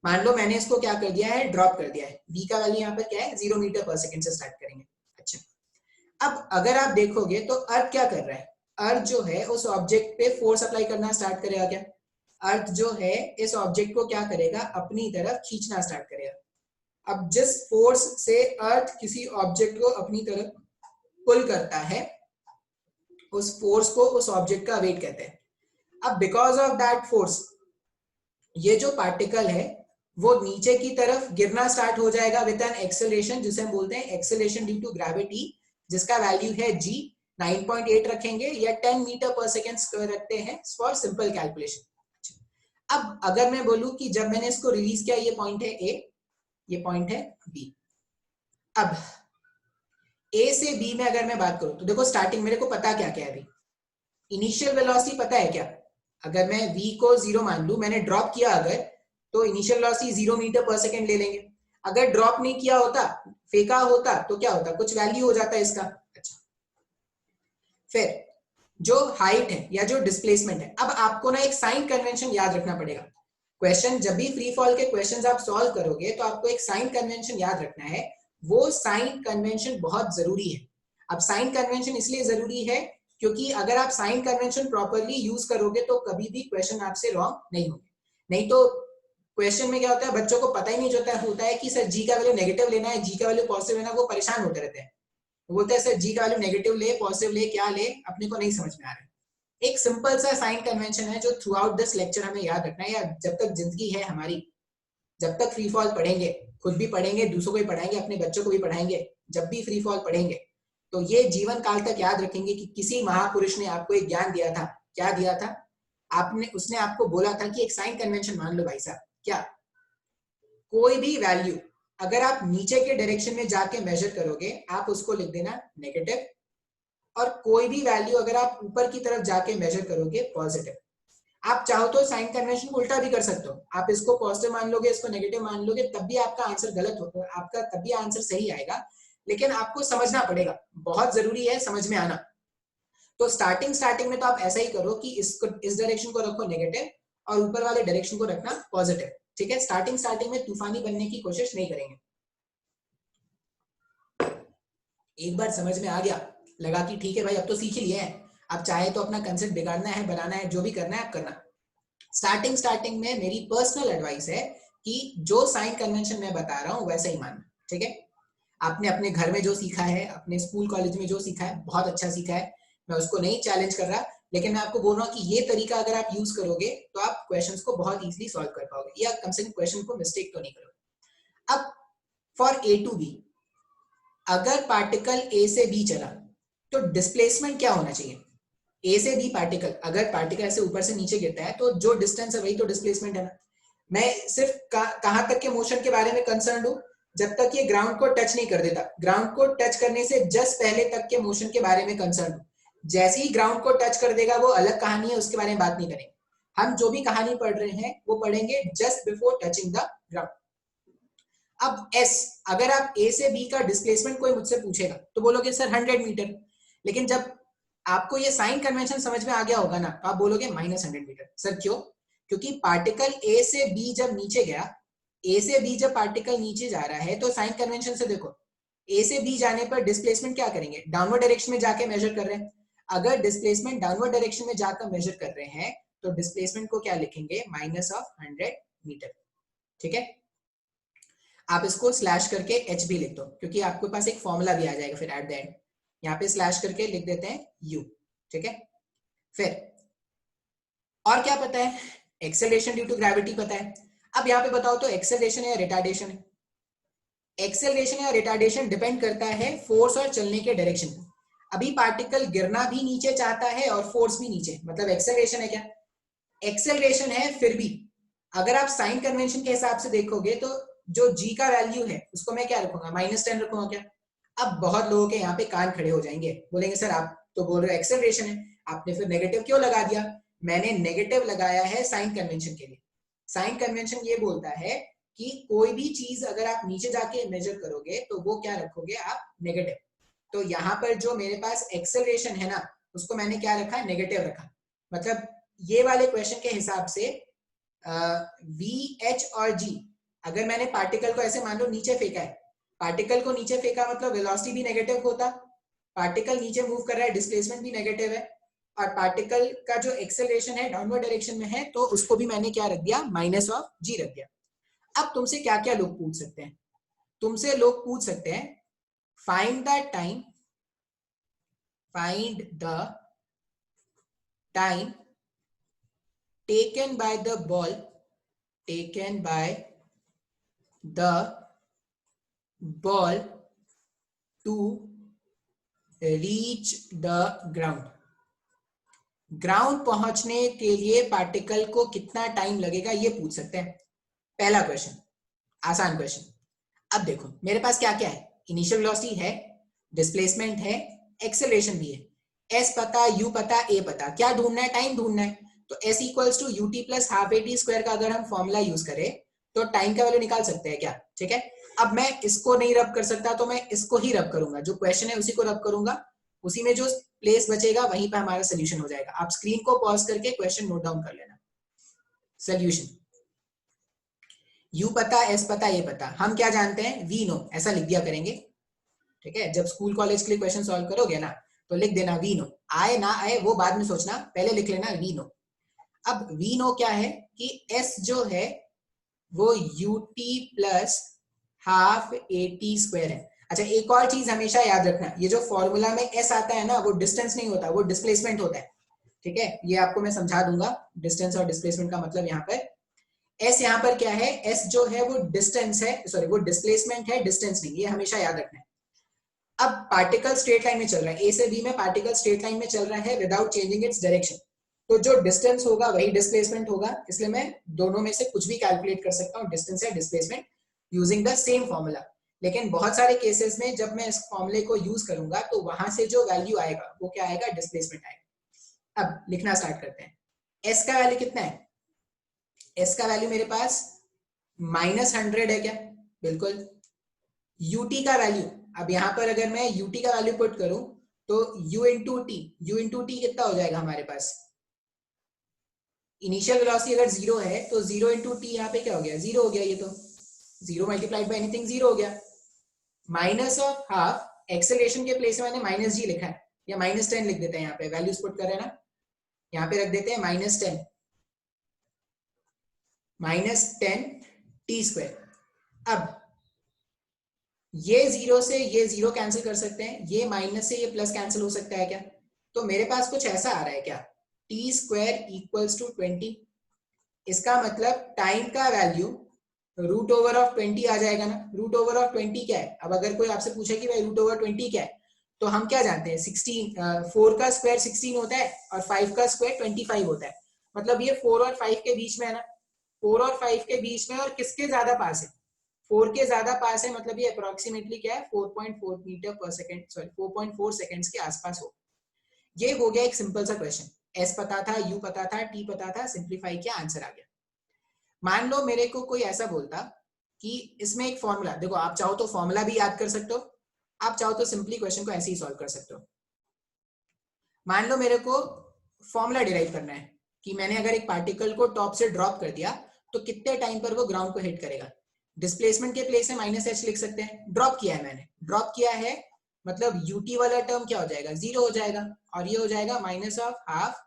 मान लो मैंने इसको क्या कर दिया है, ड्रॉप कर दिया है, v का वैल्यू यहाँ पर क्या है, 0 मीटर पर सेकेंड से स्टार्ट करेंगे। अच्छा, अब अगर आप देखोगे तो अर्थ क्या कर रहा है, अर्थ जो है उस ऑब्जेक्ट पे फोर्स अप्लाई करना स्टार्ट करेगा क्या, अर्थ जो है इस ऑब्जेक्ट को क्या करेगा, अपनी तरफ खींचना स्टार्ट करेगा। अब जिस फोर्स से अर्थ किसी ऑब्जेक्ट को अपनी तरफ पुल करता है, उस फोर्स को उस ऑब्जेक्ट का वेट कहते हैं। अब बिकॉज ऑफ दैट फोर्स ये जो पार्टिकल है वो नीचे की तरफ गिरना स्टार्ट हो जाएगा विद एन एक्सेलरेशन, जिसे हम बोलते हैं एक्सेलरेशन ड्यू टू ग्रेविटी, जिसका वैल्यू है g। 9.8 रखेंगे या 10 मीटर पर सेकेंड स्क्वायर रखते हैं फॉर सिंपल कैलकुलेशन। अब अगर मैं बोलूं कि जब मैंने इसको रिलीज किया, ये पॉइंट है a, ये पॉइंट है b। अब a से b में अगर मैं बात करूं तो देखो स्टार्टिंग मेरे को पता क्या क्या है अभी, इनिशियल वेलोसिटी पता है क्या, अगर मैं v को 0 मान लूं, मैंने ड्रॉप किया अगर, तो इनिशियल वेलोसिटी 0 मीटर पर सेकेंड ले लेंगे। अगर ड्रॉप नहीं किया होता, फेंका होता, तो क्या होता, कुछ वैल्यू हो जाता है इसका। अच्छा, फिर जो हाइट है या जो डिस्प्लेसमेंट है, अब आपको ना एक साइन कन्वेंशन याद रखना पड़ेगा। क्वेश्चन जब भी फ्री फॉल के क्वेश्चंस आप सॉल्व करोगे तो आपको एक साइन कन्वेंशन याद रखना है। वो साइन कन्वेंशन बहुत जरूरी है। अब साइन कन्वेंशन इसलिए जरूरी है क्योंकि अगर आप साइन कन्वेंशन प्रॉपरली यूज करोगे तो कभी भी क्वेश्चन आपसे रॉन्ग नहीं होंगे। नहीं तो क्वेश्चन में क्या होता है, बच्चों को पता ही नहीं होता है कि सर जी का वैल्यू नेगेटिव लेना है, जी का वैल्यू पॉजिटिव लेना, वो परेशान होते रहते हैं। बोलते हैं सर जी का वैल्यू नेगेटिव ले, पॉजिटिव ले, क्या ले, अपने को नहीं समझ में आ रहा है। एक सिंपल सा साइन कन्वेंशन है जो थ्रू आउट दिस लेक्चर हमें याद रखना है, या जब तक जिंदगी है हमारी, जब तक फ्री फॉल पढ़ेंगे, खुद भी पढ़ेंगे, दूसरों को भी पढ़ाएंगे, अपने बच्चों को भी पढ़ाएंगे, जब भी फ्री फॉल पढ़ेंगे तो ये जीवन काल तक याद रखेंगे कि किसी महापुरुष ने आपको एक ज्ञान दिया था। क्या दिया था आपने, उसने आपको बोला था कि एक साइन कन्वेंशन मान लो भाई साहब, क्या कोई भी वैल्यू अगर आप नीचे के डायरेक्शन में जाके मेजर करोगे आप उसको लिख देना नेगेटिव, और कोई भी वैल्यू अगर आप ऊपर की तरफ जाके मेजर करोगे पॉजिटिव। आप चाहो तो साइन कन्वेंशन उल्टा भी कर सकते हो, आप इसको पॉजिटिव मान लोगे, इसको नेगेटिव मान लोगे, तब भी आपका आंसर गलत होगा, आपका तब भी आंसर सही आएगा। लेकिन आपको समझना पड़ेगा, बहुत जरूरी है समझ में आना। तो स्टार्टिंग में तो आप ऐसा ही करो कि इसको, इस डायरेक्शन को रखो नेगेटिव और ऊपर वाले डायरेक्शन को रखना पॉजिटिव। ठीक है, स्टार्टिंग में तूफानी बनने की कोशिश नहीं करेंगे। एक बार समझ में आ गया, लगा कि ठीक है भाई अब तो सीख ही लिया है, अब चाहे तो अपना कंसेप्ट बिगाड़ना है, बनाना है, जो भी करना है आप करना। स्टार्टिंग में मेरी पर्सनल एडवाइस है कि जो साइन कन्वेंशन मैं बता रहा हूँ वैसा ही मानना। ठीक है, आपने अपने घर में जो सीखा है, अपने स्कूल कॉलेज में जो सीखा है, बहुत अच्छा सीखा है, मैं उसको नहीं चैलेंज कर रहा, लेकिन मैं आपको बोल रहा हूँ कि ये तरीका अगर आप यूज करोगे तो आप क्वेश्चंस को बहुत इजीली सॉल्व कर पाओगे, या कम से कम क्वेश्चन को मिस्टेक तो नहीं करोगे। अब फॉर ए टू बी, अगर पार्टिकल ए से बी चला तो डिस्प्लेसमेंट क्या होना चाहिए, ए से बी पार्टिकल, अगर पार्टिकल ऐसे ऊपर से नीचे गिरता है तो जो डिस्टेंस है वही तो डिस्प्लेसमेंट है ना। मैं सिर्फ कहां तक के मोशन के बारे में कंसर्न हूं, जब तक ये ग्राउंड को टच नहीं कर देता, ग्राउंड को टच करने से जस्ट पहले तक के मोशन के बारे में कंसर्न हूं। जैसे ही ग्राउंड को टच कर देगा वो अलग कहानी है, उसके बारे में बात नहीं करेंगे। हम जो भी कहानी पढ़ रहे हैं वो पढ़ेंगे just before touching the ground. अब एस, अगर आप ए से बी का डिस्प्लेसमेंट कोई मुझसे पूछेगा तो बोलोगे सर 100 मीटर, लेकिन जब आपको ये साइन कन्वेंशन समझ में आ गया होगा ना तो आप बोलोगे -100 मीटर। सर क्यों? क्योंकि पार्टिकल ए से बी जब नीचे गया, ए से बी जब पार्टिकल नीचे जा रहा है तो साइन कन्वेंशन से देखो, ए से बी जाने पर डिस्प्लेसमेंट क्या करेंगे, डाउनवर्ड डायरेक्शन में जाके मेजर कर रहे हैं। अगर डिस्प्लेसमेंट डाउनवर्ड डायरेक्शन में जाकर मेजर कर रहे हैं तो डिस्प्लेसमेंट को क्या लिखेंगे, -100 मीटर। ठीक है, आप इसको स्लैश करके एच भी लिख दो, क्योंकि आपके पास एक फॉर्मूला भी आ जाएगा फिर एट द एंड, यहाँ पे स्लैश करके लिख देते हैं यू। ठीक है, फिर और क्या पता है, एक्सेलरेशन ड्यू टू ग्रेविटी पता है। अब यहाँ पे बताओ तो एक्सेलरेशन या रिटार्डेशन है, एक्सेलरेशन या रिटार्डेशन डिपेंड करता है फोर्स और चलने के डायरेक्शन पर। अभी पार्टिकल गिरना भी नीचे चाहता है और फोर्स भी नीचे, मतलब एक्सेलरेशन है क्या, एक्सेलरेशन है। फिर भी अगर आप साइन कन्वेंशन के हिसाब से देखोगे तो जो g का वैल्यू है उसको मैं क्या रखूंगा, -10 रखूंगा क्या। अब बहुत लोगों के यहाँ पे कान खड़े हो जाएंगे, बोलेंगे सर आप तो बोल रहे हो एक्सेलरेशन है, आपने फिर नेगेटिव क्यों लगा दिया। मैंने नेगेटिव लगाया है साइन कन्वेंशन के लिए। साइन कन्वेंशन ये बोलता है कि कोई भी चीज अगर आप नीचे जाके मेजर करोगे तो वो क्या रखोगे आप, नेगेटिव। तो यहाँ पर जो मेरे पास एक्सेलरेशन है ना उसको मैंने क्या रखा, नेगेटिव रखा। मतलब ये वाले क्वेश्चन के हिसाब से वी एच और जी, अगर मैंने पार्टिकल को ऐसे मान लो नीचे फेंका है, पार्टिकल को नीचे फेंका मतलब वेलोसिटी भी नेगेटिव होता, पार्टिकल नीचे मूव कर रहा है डिस्प्लेसमेंट भी नेगेटिव है, और पार्टिकल का जो एक्सेलरेशन है डाउनवर्ड डायरेक्शन में है, तो उसको भी मैंने क्या रख दिया, माइनस ऑफ जी रख दिया। अब तुमसे क्या क्या लोग पूछ सकते हैं, तुमसे लोग पूछ सकते हैं find the time, find the time taken by the ball, taken by the ball to reach the ground. Ground पहुंचने के लिए पार्टिकल को कितना टाइम लगेगा, ये पूछ सकते हैं। पहला क्वेश्चन, आसान क्वेश्चन। अब देखो मेरे पास क्या क्या है, इनिशियल वेलोसिटी है, डिस्प्लेसमेंट है, एक्सेलरेशन भी है, एस पता, यू पता, ए पता, क्या ढूंढना है, टाइम ढूंढना है। तो S equals to U T plus half A T square का अगर हम फॉर्मूला यूज करें तो टाइम का वैल्यू निकाल सकते हैं क्या, ठीक है। अब मैं इसको नहीं रब कर सकता तो मैं इसको ही रब करूंगा, जो क्वेश्चन है उसी को रब करूंगा, उसी में जो प्लेस बचेगा वहीं पे हमारा सोल्यूशन हो जाएगा। आप स्क्रीन को पॉज करके क्वेश्चन नोट डाउन कर लेना। सोल्यूशन, यू पता, एस पता, ये पता, हम क्या जानते हैं, वी नो, ऐसा लिख दिया करेंगे, ठीक है। जब स्कूल कॉलेज के लिए क्वेश्चन सॉल्व करोगे ना तो लिख देना वी नो, आए ना आए वो बाद में सोचना, पहले लिख लेना वी नो। अब वी नो क्या है कि एस जो है वो you T plus half A T square है। अच्छा एक और चीज हमेशा याद रखना, ये जो फॉर्मूला में एस आता है ना वो डिस्टेंस नहीं होता, वो डिस्प्लेसमेंट होता है, ठीक है। ये आपको मैं समझा दूंगा डिस्टेंस और डिस्प्लेसमेंट का मतलब। यहाँ पर एस यहाँ पर क्या है, एस जो है वो डिस्टेंस है, सॉरी वो डिस्प्लेसमेंट है, डिस्टेंस नहीं, ये हमेशा याद रखना है। अब पार्टिकल स्ट्रेट लाइन में चल रहा है, ए से बी में पार्टिकल स्ट्रेट लाइन में चल रहा है विदाउट चेंजिंग इट्स डायरेक्शन, तो जो डिस्टेंस होगा वही डिस्प्लेसमेंट होगा, इसलिए मैं दोनों में से कुछ भी कैलकुलेट कर सकता हूँ, डिस्टेंस या displacement, using the same formula. लेकिन बहुत सारे केसेस में जब मैं इस फॉर्मूले को यूज करूंगा तो वहां से जो वैल्यू आएगा वो क्या आएगा, डिस्प्लेसमेंट आएगा। अब लिखना स्टार्ट करते हैं। एस का वैल्यू कितना है, एस का वैल्यू मेरे पास -100 है क्या, बिल्कुल। यूटी का वैल्यू, अब यहां पर अगर मैं यूटी का वैल्यू पुट करूं तो u इंटू टी कितना हो जाएगा हमारे पास, इनिशियल वेलोसिटी अगर 0 है तो 0 इंटू टी यहाँ पे क्या हो गया, 0 हो गया, ये तो 0 मल्टीप्लाइड बाय एनीथिंग 0 हो गया, माइनस ऑफ हाफ, एक्सेलरेशन के प्लेस में मैंने माइनस जी लिखा है, या -10 लिख देते हैं, यहाँ पे वैल्यूज पुट कर रहे हैं ना, यहाँ पे रख देते हैं -10, -10 टी स्क्वायर। अब ये 0 से ये 0 कैंसिल कर सकते हैं, ये माइनस से ये प्लस कैंसिल हो सकता है क्या, तो मेरे पास कुछ ऐसा आ रहा है क्या, टी स्क्वायर इक्वल्स टू 20। इसका मतलब टाइम का वैल्यू रूट ओवर ऑफ 20 आ जाएगा ना। रूट ओवर ऑफ 20 क्या है, अब अगर कोई आपसे पूछे कि भाई रूट ओवर 20 क्या है, तो हम क्या जानते हैं, 16, 4 का स्क्वायर 16 होता है और 5 का स्क्वायर 25 होता है, मतलब ये 4 और 5 के बीच में है ना, 4 और 5 के बीच में, और किसके ज्यादा पास है, 4 के ज्यादा पास है, मतलब ये अप्रोक्सीमेटली क्या है, 4.4 मीटर पर सेकंड, सॉरी 4.4 सेकंड्स के आसपास हो। ये हो गया एक सिंपल सा क्वेश्चन, एस पता था, यू पता था, टी पता था, सिंप्लीफाई किया, आंसर आ गया। मान लो मेरे को कोई ऐसा बोलता कि इसमें एक फॉर्मूला, देखो आप चाहो तो फॉर्मूला भी याद कर सकते हो, आप चाहो तो सिंपली क्वेश्चन को ऐसे ही सॉल्व कर सकते हो। मान लो मेरे को फॉर्मूला डिराइव करना है कि मैंने अगर एक पार्टिकल को टॉप से ड्रॉप कर दिया तो कितने टाइम पर वो ग्राउंड को हिट करेगा। डिस्प्लेसमेंट के प्लेस में -h लिख सकते हैं, ड्रॉप किया है मैंने, ड्रॉप किया है मतलब ut वाला टर्म क्या हो जाएगा, 0 हो जाएगा, और ये हो जाएगा minus of half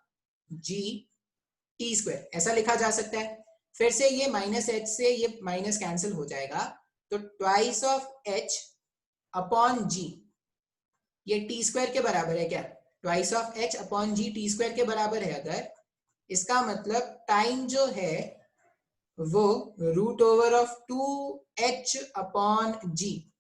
G T square, ऐसा लिखा जा सकता है। फिर से ये -h से ये माइनस कैंसिल हो जाएगा, तो ट्वाइस ऑफ h अपॉन जी, ये टी स्क्वायर के बराबर है क्या, twice of h upon G T square के बराबर है अगर, इसका मतलब टाइम जो है वो root over of 2h upon g,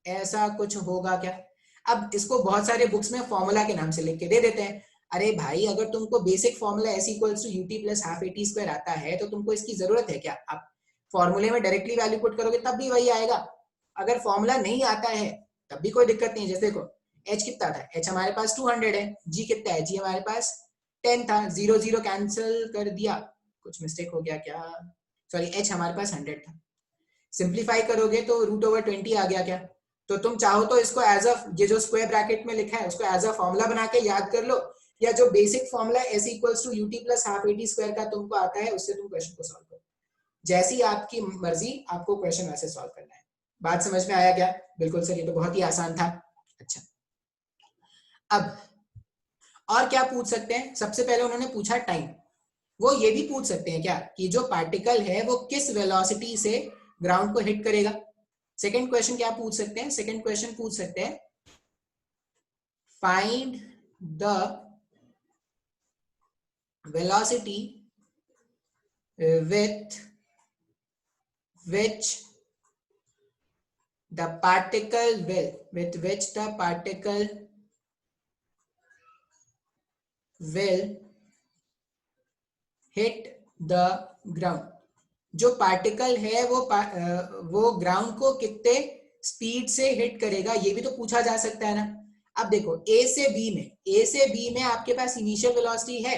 ऐसा कुछ होगा क्या। अब इसको बहुत सारे बुक्स में फॉर्मूला के नाम से लिख के दे देते हैं, अरे भाई अगर तुमको basic formula s equals to ut plus half A T square आता है तो तुमको इसकी जरूरत है क्या, आप फॉर्मूले में डायरेक्टली वैल्यू पुट करोगे तब भी वही आएगा। अगर फॉर्मूला नहीं आता है तब भी कोई दिक्कत नहीं है, जैसे देखो h कितना था, h हमारे पास 200 है, g कितना है, g हमारे पास 10 था, 0 0 कैंसिल कर दिया, कुछ मिस्टेक हो गया क्या, सॉरी h हमारे पास 100 था, सिंप्लीफाई करोगे तो रूट ओवर 20 आ गया क्या। तो तुम चाहो तो इसको एज अ, ये जो स्क्वायर ब्रैकेट में लिखा है उसको एज अ फॉर्मूला बना के याद कर लो, या जो basic formula s equals to ut plus half A T square का तुमको आता है उससे तुम क्वेश्चन को सॉल्व करो, जैसी आपकी मर्जी, आपको क्वेश्चन वैसे सॉल्व करना है। बात समझ में आया क्या, बिल्कुल सर, ये तो बहुत ही आसान था। अच्छा अब और क्या पूछ सकते हैं, सबसे पहले उन्होंने पूछा टाइम, वो ये भी पूछ सकते हैं क्या कि जो पार्टिकल है वो किस वेलोसिटी से ग्राउंड को हिट करेगा। सेकंड क्वेश्चन क्या पूछ सकते हैं, सेकंड क्वेश्चन पूछ सकते हैं find the velocity with which the particle will hit the ground। जो पार्टिकल है वो ग्राउंड को कितने स्पीड से हिट करेगा, ये भी तो पूछा जा सकता है ना। अब देखो ए से बी में आपके पास इनिशियल वेलोसिटी है,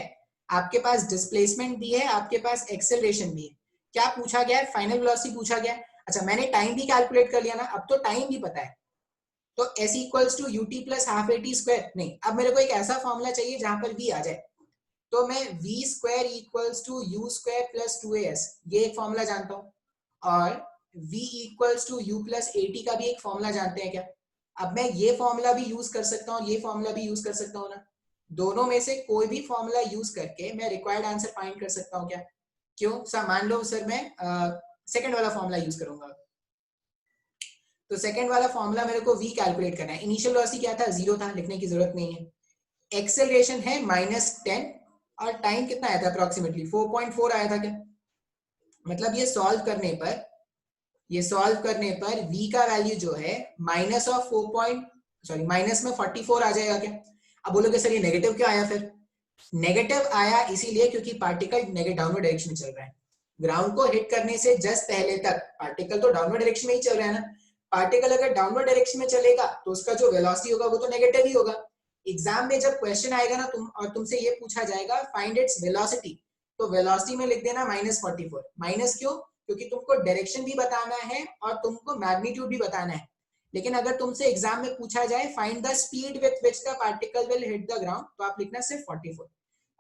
आपके पास डिस्प्लेसमेंट भी है, आपके पास एक्सेलरेशन भी है। क्या पूछा गया है, फाइनल वेलोसिटी पूछा गया है। अच्छा, मैंने टाइम भी कैलकुलेट कर लिया ना, अब तो टाइम भी पता है, तो s equals to UT plus half A T square. नहीं, अब मेरे को एक ऐसा फॉर्मूला चाहिए जहां पर v आ जाए, तो मैं v square equals to U square plus 2as, ये एक फॉर्मूला जानता हूँ, और v equals to U plus A T का भी एक फॉर्मूला जानते हैं क्या। अब मैं ये फॉर्मूला भी यूज कर सकता हूँ, ये फॉर्मूला भी यूज कर सकता हूँ ना, दोनों में से कोई भी फॉर्मूला यूज करके मैं रिक्वायर्ड आंसर फाइंड कर सकता हूँ क्या। क्यों सर, मान लो सर मैं सेकंड वाला फॉर्मूला यूज करूंगा, तो सेकंड वाला फॉर्मूला मेरे को v कैलकुलेट करना है। इनिशियल वेलोसिटी क्या था, 0 था, लिखने की जरूरत नहीं है। एक्सेलरेशन है -10 और टाइम कितना आया था, अप्रोक्सीमेटली 4.4 आया था क्या। मतलब ये सॉल्व करने पर v का वैल्यू जो है माइनस ऑफ माइनस में 44 आ जाएगा क्या। अब बोलोगे सर ये नेगेटिव क्यों आया, फिर नेगेटिव आया इसीलिए क्योंकि पार्टिकल डाउनवर्ड डायरेक्शन में चल रहा है। ग्राउंड को हिट करने से जस्ट पहले तक पार्टिकल तो डाउनवर्ड डायरेक्शन में ही चल रहा है ना। पार्टिकल अगर डाउनवर्ड डायरेक्शन में चलेगा तो उसका जो वेलोसिटी होगा वो तो नेगेटिव ही होगा। एग्जाम में जब क्वेश्चन आएगा ना तुमसे ये पूछा जाएगा फाइंड इट्स वेलोसिटी, तो वेलोसिटी में लिख देना -44। माइनस क्यों, क्योंकि तुमको डायरेक्शन भी बताना है और तुमको मैग्नीट्यूड भी बताना है। लेकिन अगर तुमसे एग्जाम में पूछा जाए find the speed with which the particle will hit the ground, तो आप लिखना सिर्फ 44।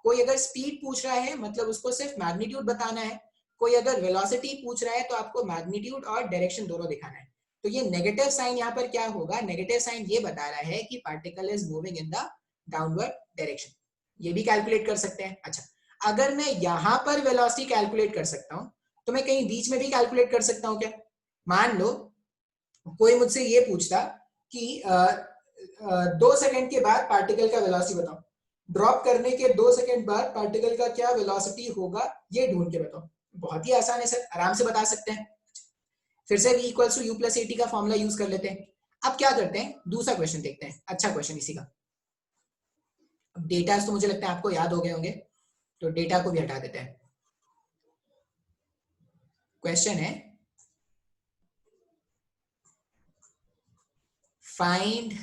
कोई अगर स्पीड पूछ रहा है मतलब उसको सिर्फ मैग्नीट्यूड बताना है, कोई अगर वेलोसिटी पूछ रहा है तो आपको मैग्नीट्यूड और डायरेक्शन दोनों दिखाना है। तो ये नेगेटिव साइन यहाँ पर क्या होगा, नेगेटिव साइन ये बता रहा है कि particle is moving in the downward direction. ये भी कैलकुलेट कर सकते हैं। अच्छा, अगर मैं यहाँ पर वेलोसिटी कैलकुलेट कर सकता हूँ तो मैं कहीं बीच में भी कैलकुलेट कर सकता हूँ क्या। मान लो कोई मुझसे ये पूछता कि 2 सेकंड के बाद पार्टिकल का वेलोसिटी बताओ, ड्रॉप करने के 2 सेकंड बाद पार्टिकल का क्या वेलोसिटी होगा ये ढूंढ के बताओ। बहुत ही आसान है सर, आराम से बता सकते हैं। फिर से v equals to U plus A T का फॉर्मूला यूज कर लेते हैं। अब क्या करते हैं, दूसरा क्वेश्चन देखते हैं, अच्छा क्वेश्चन इसी का। अब डेटा तो मुझे लगता है आपको याद हो गए होंगे, तो डेटा को भी हटा देते हैं। क्वेश्चन है find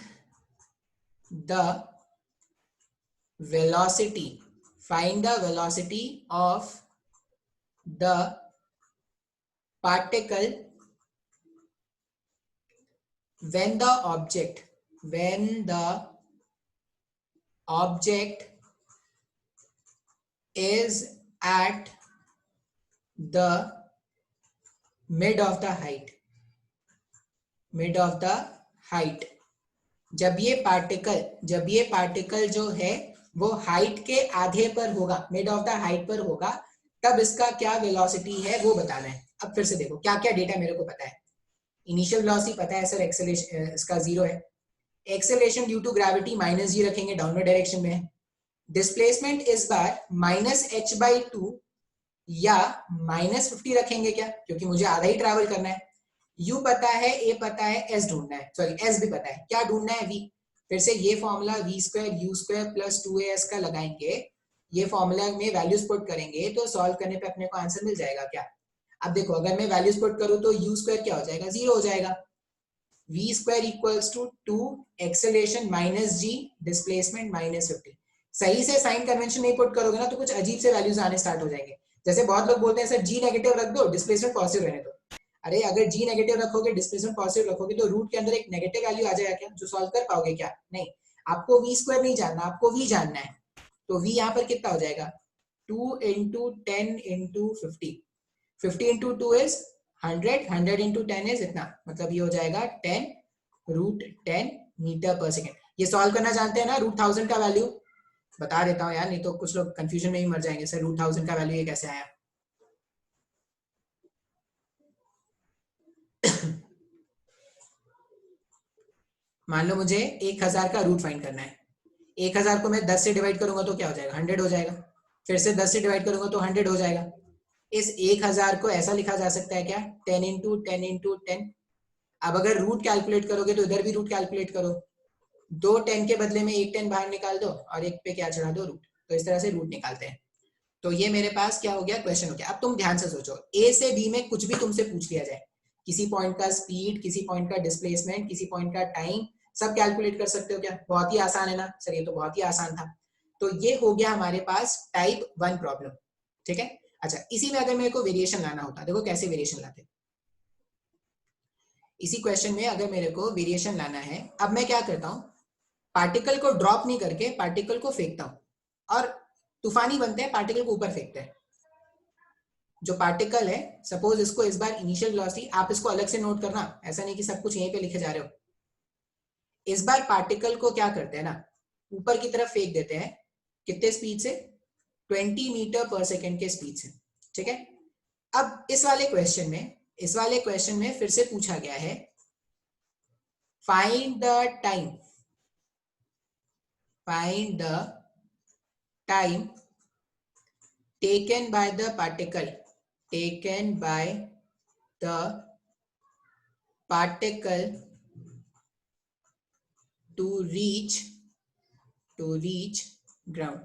the velocity of the particle when the object is at the mid of the height। जब ये पार्टिकल जो है वो हाइट के आधे पर होगा, मिड ऑफ द हाइट पर होगा, तब इसका क्या वेलोसिटी है वो बताना है। अब फिर से देखो क्या क्या डेटा मेरे को पता है। इनिशियल वेलोसिटी पता है सर, एक्सेलरेशन इसका 0 है, acceleration due to gravity -g रखेंगे, डाउनवर्ड डायरेक्शन में है। डिस्प्लेसमेंट इस बार -h/2 या -50 रखेंगे क्या, क्योंकि मुझे आधा ही ट्रैवल करना है। u पता है, a पता है, s ढूंढना है, सॉरी s भी पता है, क्या ढूंढना है, v। फिर से ये formula v square u square plus 2as का लगाएंगे, ये फॉर्मूला में वैल्यूज पुट करेंगे तो सॉल्व करने पे अपने को आंसर मिल जाएगा क्या। अब देखो अगर मैं वैल्यूज पुट करूं तो u स्क्वायर क्या हो जाएगा, 0 हो जाएगा। v square equals to 2 acceleration -g displacement -50। सही से साइन कन्वेंशन नहीं पुट करोगे ना तो कुछ अजीब से वैल्यूज आने स्टार्ट हो जाएंगे। जैसे बहुत लोग बोलते हैं सर g नेगेटिव रख दो, डिस्प्लेसमेंट पॉजिटिव रहने दो। अरे अगर g नेगेटिव रखोगे, डिस्प्लेसमेंट पॉजिटिव रखोगे तो रूट के अंदर एक नेगेटिव वैल्यू आ जाएगा क्या, जो सॉल्व कर पाओगे क्या, नहीं। आपको v स्क्वायर नहीं जानना, आपको v जानना है। तो v यहाँ पर कितना हो जाएगा, 2 into 10 into 50, 50 into 2 is 100, 100 into 10 is इतना, मतलब ये हो जाएगा 10 √10 मीटर पर सेकेंड। ये सॉल्व करना जानते हैं ना, √1000 का वैल्यू। बता देता हूँ यार, नहीं तो कुछ लोग कंफ्यूजन में ही मर जाएंगे, सर √1000 का वैल्यू ये कैसे आया। मान लो मुझे 1000 का रूट फाइंड करना है, 1000 को मैं 10 से डिवाइड करूंगा तो क्या हो जाएगा, 100 हो जाएगा। फिर से 10 से डिवाइड करूंगा तो 100 हो जाएगा। इस 1000 को ऐसा लिखा जा सकता है क्या, 10 इंटू 10 इंटू 10। अब अगर रूट कैलकुलेट करोगे तो इधर भी रूट कैलकुलेट करो, 2 10 के बदले में एक 10 बाहर निकाल दो और एक पे क्या चढ़ा दो, रूट। तो इस तरह से रूट निकालते हैं। तो ये मेरे पास क्या हो गया, क्वेश्चन हो गया। अब तुम ध्यान से सोचो, ए से बी में कुछ भी तुमसे पूछ लिया जाए, किसी पॉइंट का स्पीड, किसी पॉइंट का डिस्प्लेसमेंट, किसी पॉइंट का टाइम, सब कैलकुलेट कर सकते हो क्या? बहुत ही आसान है ना सर, ये तो बहुत ही आसान था। तो ये हो गया हमारे पास टाइप 1 प्रॉब्लम, ठीक है। अच्छा, इसी में अगर मेरे को वेरिएशन लाना होता, देखो कैसे वेरिएशन लाते। इसी क्वेश्चन में अगर मेरे को वेरिएशन लाना है, अब मैं क्या करता हूँ, पार्टिकल को ड्रॉप नहीं करके पार्टिकल को फेंकता हूँ और तूफानी बनते हैं, पार्टिकल को ऊपर फेंकते हैं। जो पार्टिकल है, सपोज इसको इस बार इनिशियल वेलोसिटी, आप इसको अलग से नोट करना, ऐसा नहीं कि सब कुछ यहीं पे लिखे जा रहे हो। इस बार पार्टिकल को क्या करते हैं ना, ऊपर की तरफ फेंक देते हैं। कितने स्पीड से? 20 मीटर पर सेकेंड के स्पीड से, ठीक है। अब इस वाले क्वेश्चन में फिर से पूछा गया है, find the time taken by the particle to reach ground।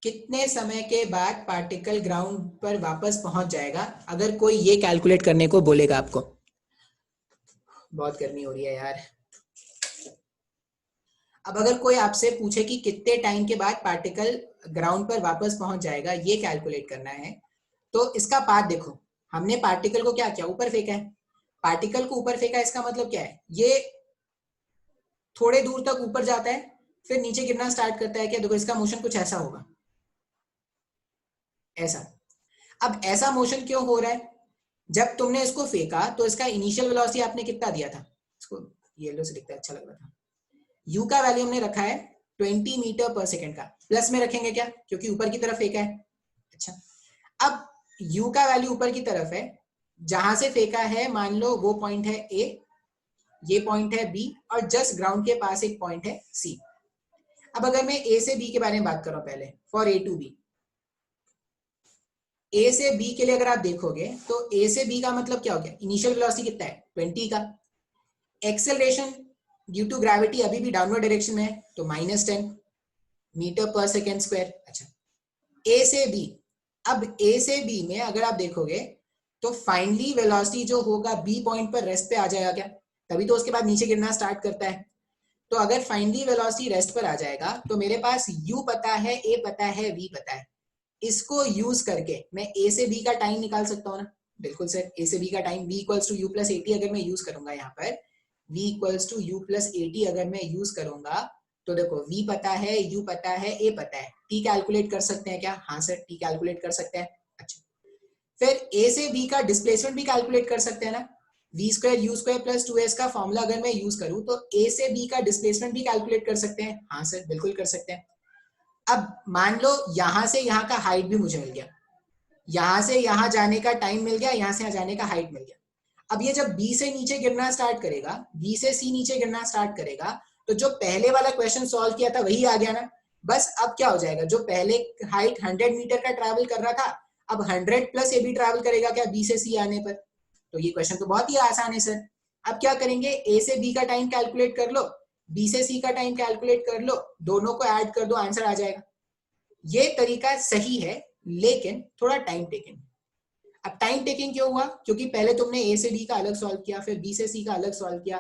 कितने समय के बाद पार्टिकल ग्राउंड पर वापस पहुंच जाएगा, अगर कोई ये कैलकुलेट करने को बोलेगा आपको। बहुत गर्मी हो रही है यार। अब अगर कोई आपसे पूछे कि कितने टाइम के बाद पार्टिकल ग्राउंड पर वापस पहुंच जाएगा, ये कैलकुलेट करना है, तो इसका पाथ देखो। हमने पार्टिकल को क्या किया, ऊपर फेंका है। पार्टिकल को ऊपर फेंका, इसका मतलब क्या है, ये थोड़े दूर तक ऊपर जाता है, फिर नीचे गिरना स्टार्ट करता है क्या? देखो इसका मोशन कुछ ऐसा होगा, ऐसा। अब ऐसा मोशन क्यों हो रहा है? जब तुमने इसको फेंका तो इसका इनिशियल वेलोसिटी आपने कितना दिया था, इसको येलो से लिखता है, अच्छा लग रहा था। यू का वैल्यू हमने रखा है 20 मीटर पर सेकेंड का, प्लस में रखेंगे क्या, क्योंकि ऊपर की तरफ फेंका है। अच्छा, अब u का वैल्यू ऊपर की तरफ है, जहां से फेंका है मान लो वो पॉइंट है a, ये पॉइंट है b, और जस्ट ग्राउंड के पास एक पॉइंट है c। अब अगर मैं a से b के बारे में बात कर रहा हूं पहले, for a to b, a से b के लिए अगर आप देखोगे तो a से b का मतलब क्या हो गया, इनिशियल वेलोसिटी कितना है 20 का, एक्सेलरेशन ड्यू टू ग्रेविटी अभी भी डाउनवर्ड डायरेक्शन में है, तो -10 मीटर पर सेकेंड स्क्वायर। अच्छा, a से b, अब a से b में अगर आप देखोगे तो फाइनली वेलोसिटी जो होगा b पॉइंट पर रेस्ट पे आ जाएगा क्या, तभी तो उसके बाद नीचे गिरना स्टार्ट करता है। तो अगर फाइनली वेलोसिटी रेस्ट पर आ जाएगा तो मेरे पास u पता है, a पता है, v पता है। इसको यूज करके मैं a से b का टाइम निकाल सकता हूँ ना। बिल्कुल सर, a से b का time v equals to u plus 80 अगर मैं यूज करूंगा, यहाँ पर v equals to u plus 80 अगर मैं यूज करूंगा, तो देखो v पता है, u पता है, a पता है, t कैलकुलेट कर सकते हैं क्या? हाँ सर, t कैलकुलेट कर सकते हैं। अच्छा, फिर a से b का डिस्प्लेसमेंट भी कैलकुलेट कर सकते हैं ना। v square u square plus 2s का फॉर्मूला अगर मैं यूज करूं तो a से b का डिस्प्लेसमेंट भी कैलकुलेट कर सकते हैं। हाँ सर, बिल्कुल कर सकते हैं। अब मान लो यहां से यहाँ का हाइट भी मुझे मिल गया, यहां से यहाँ जाने का टाइम मिल गया, यहाँ से यहाँ जाने का हाइट मिल गया। अब ये जब B से नीचे गिरना स्टार्ट करेगा, B से C नीचे गिरना स्टार्ट करेगा, तो जो पहले वाला क्वेश्चन सॉल्व किया था वही आ गया ना। बस अब क्या हो जाएगा, जो पहले हाइट 100 मीटर का ट्रैवल कर रहा था, अब 100 प्लस ये भी ट्रैवल करेगा क्या B से C आने पर। तो ये क्वेश्चन तो बहुत ही आसान है सर। अब क्या करेंगे, A से B का टाइम कैलकुलेट कर लो, B से C का टाइम कैलकुलेट कर लो, दोनों को ऐड कर दो, आंसर आ जाएगा। ये तरीका सही है, लेकिन थोड़ा टाइम टेकिंग। अब टाइम टेकिंग क्यों हुआ, क्योंकि पहले तुमने ए से बी का अलग सॉल्व किया, फिर बी से सी का अलग सॉल्व किया,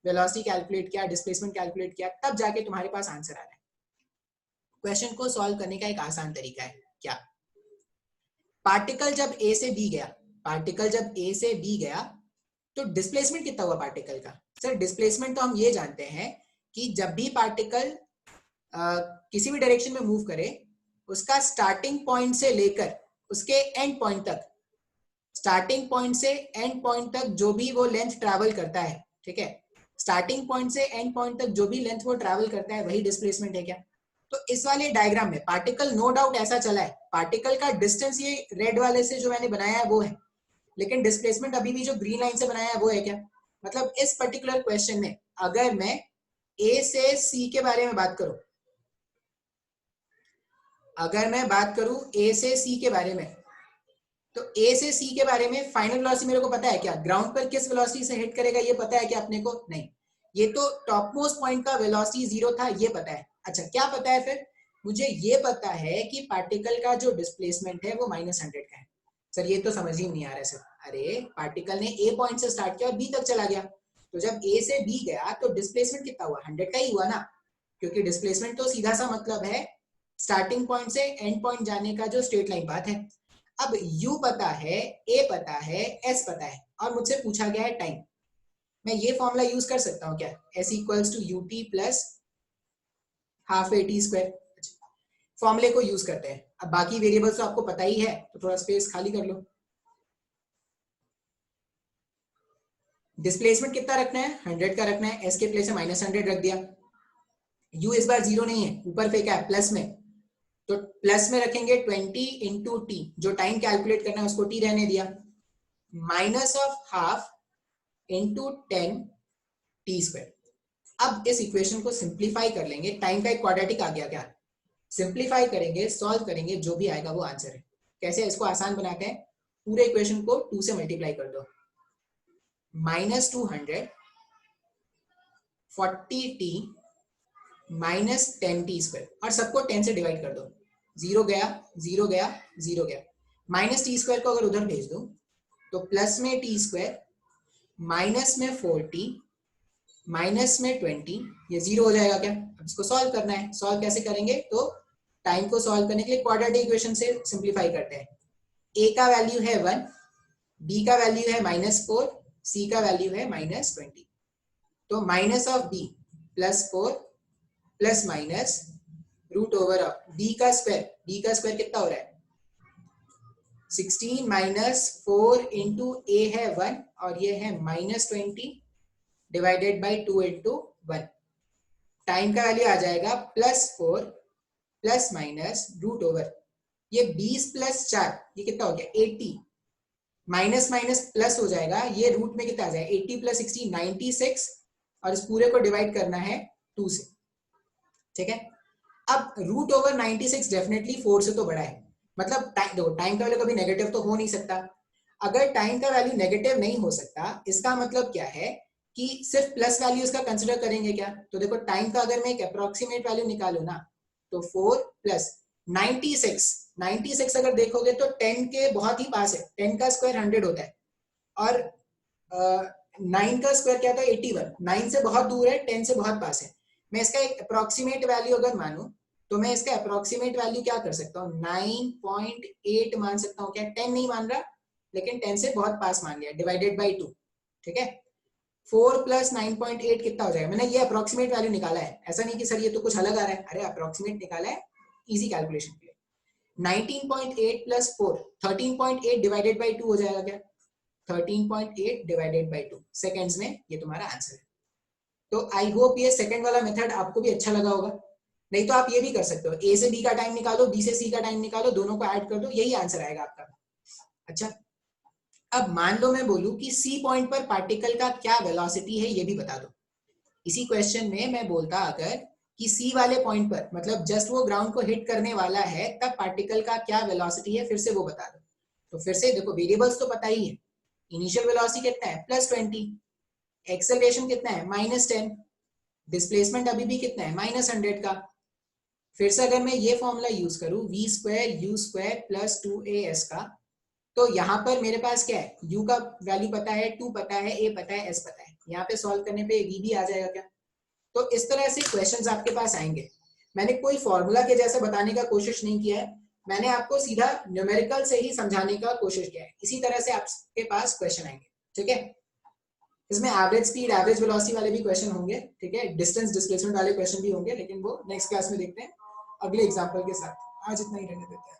वेलोसिटी कैलकुलेट किया, डिस्प्लेसमेंट कैलकुलेट किया, तब जाके तुम्हारे पास आंसर आ रहा है। क्वेश्चन को सॉल्व करने का एक आसान तरीका है क्या, पार्टिकल जब ए से बी गया, तो डिस्प्लेसमेंट कितना हुआ पार्टिकल का? सर डिस्प्लेसमेंट तो हम ये जानते हैं कि जब भी पार्टिकल किसी भी डायरेक्शन में मूव करे, उसका स्टार्टिंग पॉइंट से लेकर उसके एंड पॉइंट तक, स्टार्टिंग पॉइंट से एंड पॉइंट तक जो भी वो लेंथ ट्रैवल करता है, ठीक है, स्टार्टिंग पॉइंट से एंड पॉइंट तक जो भी लेंथ वो ट्रैवल करता है वही डिस्प्लेसमेंट है क्या? तो इस वाले डायग्राम में पार्टिकल नो डाउट ऐसा चला है, पार्टिकल का डिस्टेंस ये रेड वाले से जो मैंने बनाया है वो है, लेकिन डिस्प्लेसमेंट अभी भी जो ग्रीन लाइन से बनाया है वो है क्या? मतलब इस पर्टिकुलर क्वेश्चन में अगर मैं ए से सी के बारे में बात करूं, अगर मैं बात करूं ए से सी के बारे में, तो ए से सी के बारे में फाइनल वेलोसिटी मेरे को पता है क्या? ग्राउंड पर किस वेलोसिटी से हिट करेगा ये पता है क्या अपने को? नहीं। ये तो टॉप मोस्ट पॉइंट का वेलोसिटी 0 था ये पता है। अच्छा क्या पता है फिर? मुझे ये पता है कि पार्टिकल का जो डिस्प्लेसमेंट है वो -100 का है। सर ये तो समझ ही नहीं आ रहा है सर। अरे पार्टिकल ने ए पॉइंट से स्टार्ट किया और बी तक चला गया, तो जब ए से बी गया तो डिस्प्लेसमेंट कितना हुआ? 100 का ही हुआ ना, क्योंकि डिस्प्लेसमेंट तो सीधा सा मतलब है स्टार्टिंग पॉइंट से एंड पॉइंट जाने का जो स्ट्रेट लाइन पाथ है। अब u पता है, a पता है, s पता है, और मुझसे पूछा गया है टाइम। मैं ये फॉर्मूला यूज कर सकता हूँ क्या? s equals to ut plus half A T square. फॉर्मूले को यूज करते हैं। अब बाकी वेरिएबल्स तो आपको पता ही है, तो थोड़ा स्पेस खाली कर लो। डिस्प्लेसमेंट कितना रखना है? 100 का रखना है, s के प्लेस में -100 रख दिया। u इस बार 0 नहीं है, ऊपर फेंका है प्लस में, तो प्लस में रखेंगे 20 इंटू टी, जो टाइम कैलकुलेट करना है उसको t रहने दिया, minus of half into 10 T square. अब इस इक्वेशन को सिंप्लीफाई कर लेंगे, टाइम का एक क्वाड्रेटिक आ गया क्या? सिंप्लीफाई करेंगे, सॉल्व करेंगे, जो भी आएगा वो आंसर है। कैसे? इसको आसान बनाते हैं, पूरे इक्वेशन को 2 से मल्टीप्लाई कर दो, -200 40t माइनस 10t स्क्वायर, और सबको 10 से डिवाइड कर दो। 0 गया, 0 गया, 0 गया, माइनस टी स्क्वायर को अगर उधर भेज दो तो प्लस में टी स्क्वायर, माइनस में 4t, माइनस में 20, ये 0 हो जाएगा क्या? अब इसको सॉल्व करना है। सॉल्व कैसे करेंगे? तो टाइम को सॉल्व करने के लिए क्वाड्रेटिक इक्वेशन से सिंप्लीफाई करते हैं। a का वैल्यू है 1, b का वैल्यू है -4, c का वैल्यू है -20, तो minus of b plus 4 plus minus root over of b का स्क्वायर। b का स्क्वायर कितना हो रहा है? 16 माइनस 4 इंटू ए है 1 और ये है -20 डिवाइडेड बाई 2 इंटू 1। टाइम का वैल्यू आ जाएगा +4 प्लस माइनस रूट ओवर, ये 20 प्लस 4 ये कितना हो गया? 80, माइनस माइनस प्लस हो जाएगा, ये रूट में कितना आ जाएगा? 80 प्लस 60 96, और इस पूरे को डिवाइड करना है 2 से। ठीक है, अब रूट ओवर 96 डेफिनेटली 4 से तो बड़ा है, मतलब देखो टाइम का वैल्यू कभी नेगेटिव तो हो नहीं सकता। अगर टाइम का वैल्यू नेगेटिव नहीं हो सकता, इसका मतलब क्या है कि सिर्फ प्लस वैल्यू इसका कंसिडर करेंगे क्या? तो देखो टाइम का अगर मैं एक अप्रोक्सीमेट वैल्यू निकालू ना, तो 4 प्लस 96 अगर देखोगे तो 10 के बहुत ही पास है। 10 का स्क्वायर 100 होता है, और 9 का स्क्वायर क्या था? 81। 9 से बहुत दूर है, 10 से बहुत पास है। मैं इसका एक अप्रोक्सीमेट वैल्यू अगर मानूं, तो मैं इसका अप्रोक्सीमेट वैल्यू क्या कर सकता हूँ? 9.8 मान सकता हूँ क्या? 10 नहीं मान रहा, लेकिन 10 से बहुत पास मान लिया, डिवाइडेड बाई 2। ठीक है, 4 प्लस 9.8 कितना हो जाएगा? मैंने ये अप्रोक्सीमेट वैल्यू निकाला है, ऐसा नहीं कि सर ये तो कुछ अलग आ रहा है। अरे अप्रोक्सीमेट निकाला है इजी कैलकुलेशन के लिए। 19.8 प्लस 4 13.8 डिवाइडेड बाई 2 हो जाएगा क्या? 13.8 डिवाइडेड बाई 2 सेकेंड्स में ये तुम्हारा आंसर है। तो आई होप ये सेकंड वाला मेथड आपको भी अच्छा लगा होगा। नहीं तो आप ये भी कर सकते हो, ए से बी का टाइम निकालो, बी से सी का टाइम निकालो, दोनों को ऐड कर दो, यही आंसर आएगा आपका। अच्छा, अब मान लो मैं बोलूं कि सी पॉइंट पर पार्टिकल का क्या वेलोसिटी है ये भी बता दो। इसी क्वेश्चन में मैं बोलता अगर कि सी वाले पॉइंट पर, मतलब जस्ट वो ग्राउंड को हिट करने वाला है, तब पार्टिकल का क्या वेलोसिटी है, फिर से वो बता दो। तो फिर से देखो वेरिएबल्स तो पता ही है, इनिशियल वेलोसिटी कितना है? +20, एक्सेलरेशन कितना है? -10, डिस्प्लेसमेंट अभी भी कितना है? -100 का। फिर से अगर मैं ये फॉर्मूला यूज करूं v²u² प्लस 2as का, तो यहाँ पर मेरे पास क्या है? u का वैल्यू पता है, 2 पता है, a पता है, s पता है। यहाँ पे सॉल्व करने पे v भी आ जाएगा क्या? तो इस तरह से क्वेश्चंस आपके पास आएंगे। मैंने कोई फॉर्मूला के जैसे बताने का कोशिश नहीं किया है, मैंने आपको सीधा न्यूमेरिकल से ही समझाने का कोशिश किया है। इसी तरह से आपके पास क्वेश्चन आएंगे। ठीक है, इसमें एवरेज स्पीड, एवरेज वेलोसिटी वाले भी क्वेश्चन होंगे। ठीक है, डिस्टेंस डिस्प्लेसमेंट वाले क्वेश्चन भी होंगे, लेकिन वो नेक्स्ट क्लास में देखते हैं अगले एग्जांपल के साथ। आज इतना ही रहने देते हैं।